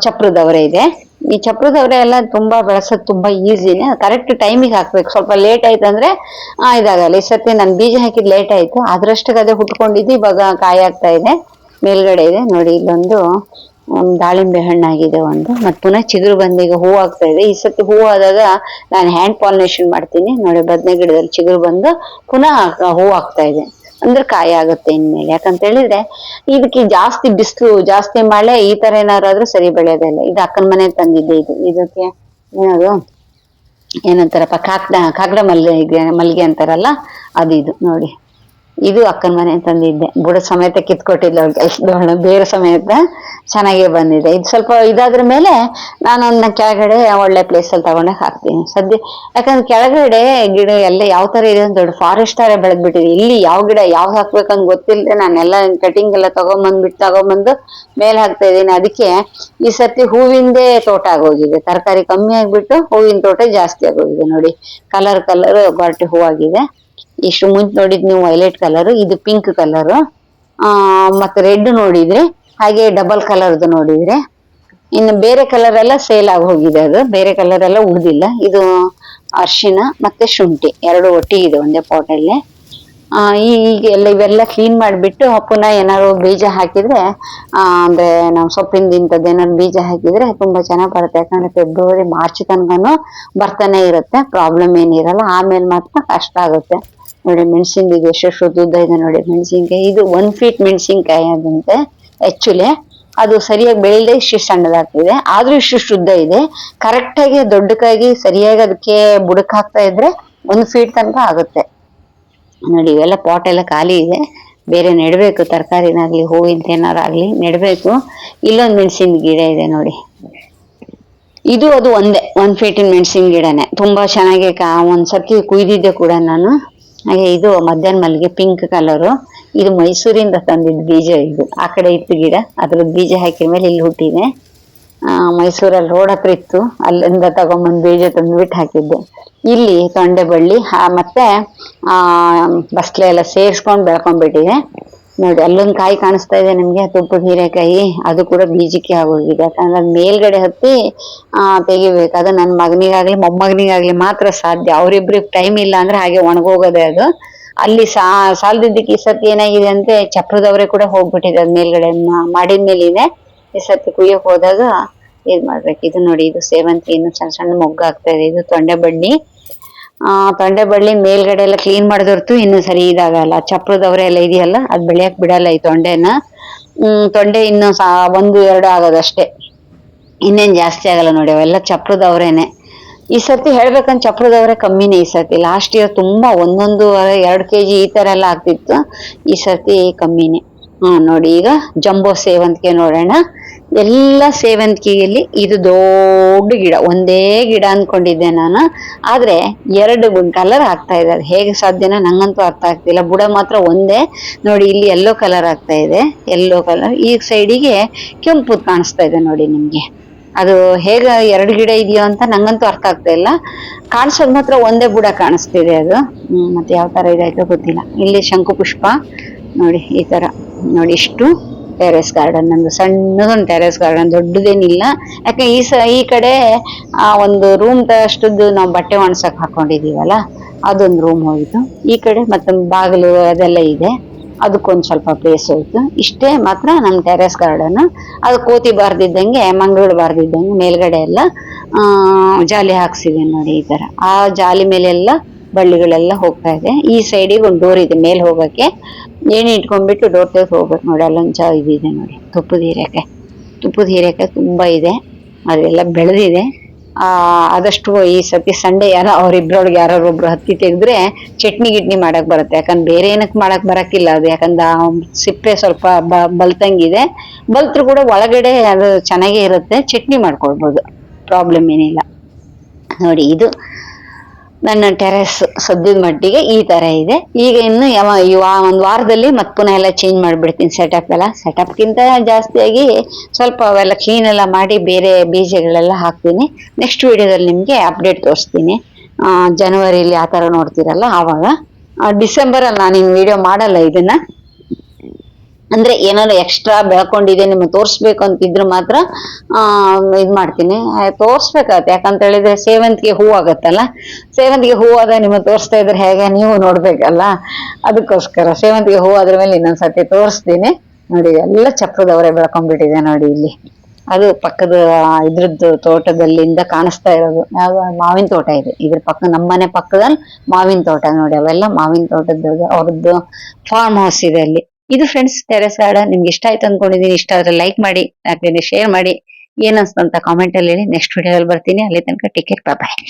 ಚಪ್ರದವರೆ ಇದೆ. ಈ ಚಪ್ರದವರೆ ಎಲ್ಲ ತುಂಬಾ ಬೆಳೆಸೋದು ತುಂಬಾ ಈಸಿನೇ, ಕರೆಕ್ಟ್ ಟೈಮಿಗೆ ಹಾಕ್ಬೇಕು. ಸ್ವಲ್ಪ ಲೇಟ್ ಆಯ್ತು ಅಂದ್ರೆ ಇದಾಗಲ್ಲ. ಈ ಸರ್ತಿ ನಾನು ಬೀಜ ಹಾಕಿದ್ ಲೇಟ್ ಆಯ್ತು, ಅದ್ರಷ್ಟಕ್ಕೆ ಅದೇ ಹುಟ್ಕೊಂಡಿದ್ದು ಇವಾಗ ಕಾಯಿ ಆಗ್ತಾ ಇದೆ. ಮೇಲ್ಗಡೆ ಇದೆ ನೋಡಿ, ಇಲ್ಲೊಂದು ದಾಳಿಂಬೆ ಹಣ್ಣಾಗಿದೆ ಒಂದು, ಮತ್ ಪುನಃ ಚಿಗುರು ಬಂದು ಈಗ ಹೂ ಆಗ್ತಾ ಇದೆ. ಈ ಸರ್ತಿ ಹೂ ಆದಾಗ ನಾನು ಹ್ಯಾಂಡ್ ಪಾಲಿನೇಷನ್ ಮಾಡ್ತೀನಿ ನೋಡಿ. ಬದನೆ ಗಿಡದಲ್ಲಿ ಚಿಗುರು ಬಂದು ಪುನಃ ಹೂ ಆಗ್ತಾ ಇದೆ, ಅಂದ್ರೆ ಕಾಯಿ ಆಗುತ್ತೆ ಇನ್ಮೇಲೆ. ಯಾಕಂತ ಹೇಳಿದ್ರೆ ಇದಕ್ಕೆ ಜಾಸ್ತಿ ಬಿಸಿಲು, ಜಾಸ್ತಿ ಮಳೆ, ಈ ತರ ಏನಾದ್ರು ಸರಿ ಬೆಳೆಯೋದಿಲ್ಲ. ಇದು ಅಕ್ಕನ ಮನೆ ತಂದಿದ್ದೆ. ಇದಕ್ಕೆ ಏನದು ಏನಂತಾರಪ್ಪ, ಕಾಗ್ದ ಮಲ್ಲಿಗೆ ಅಂತಾರಲ್ಲ, ಅದು ಇದು ನೋಡಿ. ಇದು ಅಕ್ಕನ ಮನೆ ತಂದಿದ್ದೆ, ಬುಡ ಸಮೇತ ಕಿತ್ಕೊಟ್ಟಿದ್ಲು ಅವ್ಳು ಕೆಲ್ಸದವಳು, ಬೇರೆ ಸಮೇತ ಚೆನ್ನಾಗೇ ಬಂದಿದೆ. ಇದು ಸ್ವಲ್ಪ ಇದಾದ್ರ ಮೇಲೆ ನಾನು ಅದನ್ನ ಕೆಳಗಡೆ ಒಳ್ಳೆ ಪ್ಲೇಸ್ ಅಲ್ಲಿ ತಗೊಂಡಾಗ ಹಾಕ್ತೀನಿ ಸದ್ಯ. ಯಾಕಂದ್ರೆ ಕೆಳಗಡೆ ಗಿಡ ಎಲ್ಲ ಯಾವ ತರ ಇದೆ ಅಂತ ದೊಡ್ಡ ಫಾರೆಸ್ಟ್ ತರ ಬೆಳೆದ್ಬಿಟ್ಟಿದೆ. ಇಲ್ಲಿ ಯಾವ ಗಿಡ ಯಾವ್ದು ಹಾಕ್ಬೇಕಂತ ಗೊತ್ತಿಲ್ಲದೆ ನಾನೆಲ್ಲ ಕಟಿಂಗ್ ಎಲ್ಲ ತಗೊಂಬಂದು ಮೇಲೆ ಹಾಕ್ತಾ ಇದ್ದೀನಿ. ಅದಕ್ಕೆ ಈ ಸರ್ತಿ ಹೂವಿಂದೇ ತೋಟ ಆಗೋಗಿದೆ, ತರಕಾರಿ ಕಮ್ಮಿ ಆಗ್ಬಿಟ್ಟು ಹೂವಿನ ತೋಟ ಜಾಸ್ತಿ ಆಗೋಗಿದೆ. ನೋಡಿ ಕಲರ್ ಗಾಟಿ ಹೂವಾಗಿದೆ. ಇಷ್ಟು ಮುಂಚೆ ನೋಡಿದ್ ನೀವು ವೈಲೆಟ್ ಕಲರ್, ಇದು ಪಿಂಕ್ ಕಲರ್, ಮತ್ತೆ ರೆಡ್ ನೋಡಿದ್ರೆ, ಹಾಗೆ ಡಬಲ್ ಕಲರ್ದು ನೋಡಿದ್ರೆ. ಇನ್ನು ಬೇರೆ ಕಲರ್ ಎಲ್ಲ ಸೇಲ್ ಆಗಿ ಹೋಗಿದೆ, ಅದು ಬೇರೆ ಕಲರ್ ಎಲ್ಲ ಉಳಿದಿಲ್ಲ. ಇದು ಅರಿಶಿನ ಮತ್ತೆ ಶುಂಠಿ ಎರಡು ಒಟ್ಟಿಗಿದೆ ಒಂದೇ ಪಾಟಲ್ಲೇ. ಈಗ ಇವೆಲ್ಲ ಕ್ಲೀನ್ ಮಾಡಿಬಿಟ್ಟು ಪುನಃ ಏನಾದ್ರು ಬೀಜ ಹಾಕಿದ್ರೆ, ಅಂದ್ರೆ ನಾವು ಸೊಪ್ಪಿಂದ ಇಂಥದ್ದು ಏನಾದ್ರು ಬೀಜ ಹಾಕಿದ್ರೆ ತುಂಬಾ ಚೆನ್ನಾಗಿ ಬರುತ್ತೆ. ಯಾಕಂದ್ರೆ ಫೆಬ್ರವರಿ ಮಾರ್ಚ್ ತನಕನೂ ಬರ್ತಾನೆ ಇರುತ್ತೆ, ಪ್ರಾಬ್ಲಮ್ ಏನಿರಲ್ಲ. ಆಮೇಲೆ ಮಾತ್ರ ಕಷ್ಟ ಆಗುತ್ತೆ. ನೋಡಿ ಮೆಣಸಿನ ಇದು ಎಷ್ಟು ಉದ್ದ ಇದೆ ನೋಡಿ ಮೆಣಸಿನ್ಕಾಯಿ. ಇದು 1 ಫೀಟ್ ಮೆಣಸಿನ್ಕಾಯಿ ಅದಂತೆ ಆಕ್ಚುಲಿ. ಅದು ಸರಿಯಾಗಿ ಬೆಳೆದೇ ಇಷ್ಟು ಸಣ್ಣದಾಗ್ತಿದೆ, ಆದ್ರೂ ಇಷ್ಟು ಉದ್ದ ಇದೆ. ಕರೆಕ್ಟ್ ಆಗಿ ದೊಡ್ಡಕಾಗಿ ಸರಿಯಾಗಿ ಅದಕ್ಕೆ ಬುಡಕ್ ಹಾಕ್ತಾ ಇದ್ರೆ 1 ಫೀಟ್ ತನಕ ಆಗುತ್ತೆ. ನೋಡಿ ಇವೆಲ್ಲ ಪಾಟ್ ಎಲ್ಲ ಖಾಲಿ ಇದೆ, ಬೇರೆ ನೆಡ್ಬೇಕು, ತರಕಾರಿನಾಗ್ಲಿ ಹೂವಿನ ಏನಾರಾಗ್ಲಿ ನೆಡ್ಬೇಕು. ಇಲ್ಲೊಂದು ಮೆಣಸಿನ ಗಿಡ ಇದೆ ನೋಡಿ, ಇದು ಅದು ಒಂದೇ 1 ಫೀಟಿನ ಮೆಣಸಿನ ಗಿಡನೇ, ತುಂಬಾ ಚೆನ್ನಾಗಿ ಒಂದ್ಸತಿ ಕುಯ್ದಿದ್ದೆ ಕೂಡ ನಾನು. ಹಾಗೆ ಇದು ಮಧ್ಯಾಹ್ನ ಮಲ್ಲಿಗೆ ಪಿಂಕ್ ಕಲರು, ಇದು ಮೈಸೂರಿಂದ ತಂದಿದ್ದ ಬೀಜ. ಇದು ಆ ಕಡೆ ಇತ್ತು ಗಿಡ, ಅದ್ರದ್ದು ಬೀಜ ಹಾಕಿದ ಮೇಲೆ ಇಲ್ಲಿ ಹುಟ್ಟಿದೆ. ಮೈಸೂರಲ್ಲಿ ರೋಡ್ ಹತ್ರ ಇತ್ತು, ಅಲ್ಲಿಂದ ತಗೊಂಬಂದ್ ಬೀಜ ತಂದ್ಬಿಟ್ಟು ಹಾಕಿದ್ದೆ. ಇಲ್ಲಿ ತೊಂಡೆ ಬಳ್ಳಿ ಮತ್ತೆ ಬಸ್ಲೆ ಎಲ್ಲ ಸೇರ್ಸ್ಕೊಂಡ್ ಬೆಳ್ಕೊಂಡ್ಬಿಟ್ಟಿದೆ. ನೋಡಿ ಅಲ್ಲೊಂದು ಕಾಯಿ ಕಾಣಿಸ್ತಾ ಇದೆ ನಿಮ್ಗೆ, ತುಪ್ಪದ ಹೀರೆಕಾಯಿ. ಅದು ಕೂಡ ಬೀಜಕ್ಕೆ ಆಗೋಗಿದೆ, ಯಾಕಂದ್ರೆ ಅದ್ ಮೇಲ್ಗಡೆ ಹತ್ತಿ ತೆಗಿಬೇಕು. ಅದು ನನ್ನ ಮಗನಿಗಾಗ್ಲಿ ಮೊಮ್ಮಗನಿಗಾಗ್ಲಿ ಮಾತ್ರ ಸಾಧ್ಯ, ಅವ್ರಿಬ್ರಿಗೆ ಟೈಮ್ ಇಲ್ಲ ಅಂದ್ರೆ ಹಾಗೆ ಒಣಗೋಗದೆ ಅದು. ಅಲ್ಲಿ ಸಾಲದಿದ್ದಕ್ಕೆ ಈ ಸರ್ತಿ ಏನಾಗಿದೆ ಅಂದ್ರೆ ಚಪ್ರದವರೇ ಕೂಡ ಹೋಗ್ಬಿಟ್ಟಿದೆ, ಅದ್ ಮೇಲ್ಗಡೆ ಮಾಡಿದ ಮೇಲಿದೆ. ಈ ಸರ್ತಿ ಕುಯ್ಯಕ್ ಹೋದಾಗ ಏನ್ ಮಾಡ್ಬೇಕು. ಇದು ನೋಡಿ, ಇದು ಸೇವಂತಿ ಇನ್ನು ಸಣ್ಣ ಸಣ್ಣ ಮೊಗ್ಗು ಆಗ್ತಾ ಇದೆ. ಇದು ತೊಂಡೆ ಬಳ್ಳಿ. ತೊಂಡೆ ಬಳ್ಳಿ ಮೇಲ್ಗಡೆ ಎಲ್ಲ ಕ್ಲೀನ್ ಮಾಡಿದೊರ್ತು ಇನ್ನು ಸರಿ ಇದಾಗಲ್ಲ. ಚಪ್ರದವರೆ ಎಲ್ಲ ಇದೆಯಲ್ಲ, ಅದ್ ಬೆಳೆಯಕ್ ಬಿಡಲ್ಲ ಈ ತೊಂಡೆನ. ತೊಂಡೆ ಇನ್ನು 1-2 ಆಗೋದಷ್ಟೇ, ಇನ್ನೇನ್ ಜಾಸ್ತಿ ಆಗಲ್ಲ. ನೋಡಿ ಅವೆಲ್ಲ ಚಪ್ರದವ್ರೇನೆ. ಈ ಸರ್ತಿ ಹೇಳ್ಬೇಕಂತ ಚಪ್ರದವ್ರೆ ಕಮ್ಮಿನೇ ಈ ಸರ್ತಿ. ಲಾಸ್ಟ್ ಇಯರ್ ತುಂಬಾ 1-2 kg ಈ ತರ ಎಲ್ಲ ಆಗ್ತಿತ್ತು, ಈ ಸರ್ತಿ ಕಮ್ಮಿನೇ. ನೋಡಿ ಈಗ ಜಂಬೋ ಸೇವಂತಿಗೆ ನೋಡೋಣ. ಎಲ್ಲ ಸೇವಂತಿಗೆಯಲ್ಲಿ ಇದು ದೊಡ್ಡ ಗಿಡ, ಒಂದೇ ಗಿಡ ಅನ್ಕೊಂಡಿದ್ದೆ ನಾನು, ಆದ್ರೆ 2 ಕಲರ್ ಆಗ್ತಾ ಇದೆ. ಅದು ಹೇಗೆ ಸಾಧ್ಯನ ನಂಗಂತೂ ಅರ್ಥ ಆಗ್ತಿಲ್ಲ. ಬುಡ ಮಾತ್ರ ಒಂದೇ. ನೋಡಿ ಇಲ್ಲಿ ಯೆಲ್ಲೋ ಕಲರ್ ಆಗ್ತಾ ಇದೆ, ಯೆಲ್ಲೋ ಕಲರ್. ಈ ಸೈಡಿಗೆ ಕೆಂಪು ಕಾಣಿಸ್ತಾ ಇದೆ ನೋಡಿ ನಿಮ್ಗೆ. ಅದು ಹೇಗ 2 ಗಿಡ ಇದೆಯೋ ಅಂತ ನಂಗಂತೂ ಅರ್ಥ ಆಗ್ತಾ ಇಲ್ಲ. ಕಾಣಿಸೋದ್ ಮಾತ್ರ ಒಂದೇ ಬುಡ ಕಾಣಿಸ್ತಿದೆ ಅದು. ಮತ್ತೆ ಯಾವ ತರ ಇದಾಯ್ತೋ ಗೊತ್ತಿಲ್ಲ. ಇಲ್ಲಿ ಶಂಕು ಪುಷ್ಪ ನೋಡಿ ಈ ತರ. ನೋಡಿ ಇಷ್ಟು ಟೆರೆಸ್ ಗಾರ್ಡನ್, ನಂದು ಸಣ್ಣದೊಂದು ಟೆರೆಸ್ ಗಾರ್ಡನ್, ದೊಡ್ಡದೇನಿಲ್ಲ. ಯಾಕೆ ಈ ಕಡೆ ಒಂದು ರೂಮ್ ಅಷ್ಟದ್ದು ನಾವು ಬಟ್ಟೆ ಒಣಸಕ್ ಹಾಕೊಂಡಿದೀವಲ್ಲ, ಅದೊಂದು ರೂಮ್ ಹೋಯ್ತು. ಈ ಕಡೆ ಮತ್ತೆ ಬಾಗಿಲು ಅದೆಲ್ಲ ಇದೆ, ಅದಕ್ಕೊಂದ್ ಸ್ವಲ್ಪ ಪ್ಲೇಸ್ ಹೋಯ್ತು. ಇಷ್ಟೇ ಮಾತ್ರ ನಮ್ ಟೆರೆಸ್ ಗಾರ್ಡನ್. ಅದು ಕೋತಿ ಬಾರ್ದಿದ್ದಂಗೆ ಮಂಗಳೂರು ಬಾರ್ದಿದ್ದಂಗೆ ಮೇಲ್ಗಡೆ ಎಲ್ಲ ಜಾಲಿ ಹಾಕ್ಸಿದೆ ನೋಡಿ ಈ ತರ. ಆ ಜಾಲಿ ಮೇಲೆಲ್ಲ ಬಳ್ಳಿಗಳೆಲ್ಲ ಹೋಗ್ತಾ ಇದೆ. ಈ ಸೈಡಿಗೆ ಒಂದು ಡೋರ್ ಇದೆ ಮೇಲ್ ಹೋಗಕ್ಕೆ, ಏಣಿ ಇಟ್ಕೊಂಡ್ಬಿಟ್ಟು ಡೋರ್ ತೆಗೆದು ಹೋಗ್ಬೇಕು. ನೋಡಿ ಅಲ್ಲೊಂದು ಇದಿದೆ ನೋಡಿ, ತುಪ್ಪದ ಹೀರೆಕಾಯಿ ತುಂಬಾ ಇದೆ, ಅದೆಲ್ಲ ಬೆಳೆದಿದೆ. ಆದಷ್ಟು ಈ ಸತಿ ಸಂಡೆ ಅವ್ರಿಬ್ರೊಳಗೆ ಯಾರೊಬ್ರು ಹತ್ತಿ ತೆಗೆದ್ರೆ ಚಟ್ನಿ ಗಿಟ್ನಿ ಮಾಡಕ್ ಬರುತ್ತೆ. ಯಾಕಂದ್ರೆ ಬೇರೆ ಏನಕ್ಕೆ ಮಾಡಕ್ ಬರಕ್ಕಿಲ್ಲ ಅದು, ಯಾಕಂದ್ರೆ ಸಿಪ್ಪೆ ಸ್ವಲ್ಪ ಬಲ್ತಂಗಿದೆ. ಬಲ್ತ್ರು ಕೂಡ ಒಳಗಡೆ ಅದು ಚೆನ್ನಾಗೇ ಇರುತ್ತೆ, ಚಟ್ನಿ ಮಾಡ್ಕೊಳ್ಬೋದು, ಪ್ರಾಬ್ಲಮ್ ಏನಿಲ್ಲ. ನೋಡಿ ಇದು ನನ್ನ ಟೆರೆಸ್ ಸದ್ಯದ ಮಟ್ಟಿಗೆ ಈ ತರ ಇದೆ. ಈಗ ಇನ್ನು ಒಂದ್ ವಾರದಲ್ಲಿ ಪುನಃ ಎಲ್ಲ ಚೇಂಜ್ ಮಾಡ್ಬಿಡ್ತೀನಿ ಸೆಟಪ್ಗಿಂತ ಜಾಸ್ತಿಯಾಗಿ ಸ್ವಲ್ಪ ಅವೆಲ್ಲ ಕ್ಲೀನ್ ಎಲ್ಲ ಮಾಡಿ ಬೇರೆ ಬೀಜಗಳೆಲ್ಲ ಹಾಕ್ತೀನಿ. ನೆಕ್ಸ್ಟ್ ವಿಡಿಯೋದಲ್ಲಿ ನಿಮ್ಗೆ ಅಪ್ಡೇಟ್ ತೋರಿಸ್ತೀನಿ. ಜನವರಿಲಿ ಆ ತರ ನೋಡ್ತೀರಲ್ಲ ಆವಾಗ. ಡಿಸೆಂಬರ್ ಅಲ್ಲಿ ನಾನು ಇನ್ ವಿಡಿಯೋ ಮಾಡಲ್ಲ ಇದನ್ನ, ಅಂದ್ರೆ ಏನಾದ್ರು ಎಕ್ಸ್ಟ್ರಾ ಬೆಳ್ಕೊಂಡಿದೆ ನಿಮ್ಗೆ ತೋರ್ಸ್ಬೇಕು ಅಂತಿದ್ರು ಮಾತ್ರ ಇದ್ ಮಾಡ್ತೀನಿ, ತೋರ್ಸ್ಬೇಕಾಗತ್ತೆ. ಯಾಕಂತ ಹೇಳಿದ್ರೆ ಸೇವಂತಿಗೆ ಹೂ ಆಗತ್ತಲ್ಲ, ಸೇವಂತಿಗೆ ಹೂ ಆದ ನಿಮಗೆ ತೋರಿಸ್ತಾ ಇದ್ರೆ ಹೇಗೆ ನೀವು ನೋಡ್ಬೇಕಲ್ಲ, ಅದಕ್ಕೋಸ್ಕರ ಸೇವಂತಿಗೆ ಹೂ ಆದ್ರ ಮೇಲೆ ಇನ್ನೊಂದ್ಸತಿ ತೋರಿಸ್ತೀನಿ. ನೋಡಿ ಎಲ್ಲ ಚಪ್ರದವರೆ ಬೆಳ್ಕೊಂಡ್ಬಿಟ್ಟಿದೆ ನೋಡಿ ಇಲ್ಲಿ. ಅದು ಪಕ್ಕದ ಇದ್ರದ್ದು ತೋಟದಲ್ಲಿಂದ ಕಾಣಿಸ್ತಾ ಇರೋದು ಯಾವ ಮಾವಿನ ತೋಟ ಇದೆ, ಇದ್ರ ಪಕ್ಕ ನಮ್ಮನೆ ಪಕ್ಕದಲ್ಲಿ ಮಾವಿನ ತೋಟ ನೋಡಿ, ಅವೆಲ್ಲ ಮಾವಿನ ತೋಟದ ಅವ್ರದ್ದು ಫಾರ್ಮ್ ಹೌಸ್ ಇದೆ ಅಲ್ಲಿ. ಇದು ಫ್ರೆಂಡ್ಸ್ ಟೆರೆಸ್ ಗಾರ್ಡನ್. ನಿಮ್ಗೆ ಇಷ್ಟ ಆಯ್ತು ಅನ್ಕೊಂಡಿದೀನಿ. ಇಷ್ಟ ಆದ್ರೆ ಲೈಕ್ ಮಾಡಿ, ಯಾಕಂದ್ರೆ ಶೇರ್ ಮಾಡಿ, ಏನ್ ಅನ್ಸ್ತಂತ ಕಾಮೆಂಟ್ ಅಲ್ಲಿ ಹೇಳಿ. ನೆಕ್ಸ್ಟ್ ವಿಡಿಯೋದಲ್ಲಿ ಬರ್ತೀನಿ, ಅಲ್ಲಿ ತನಕ ಟೇಕ್ ಕೇರ್, ಬಾಯ್.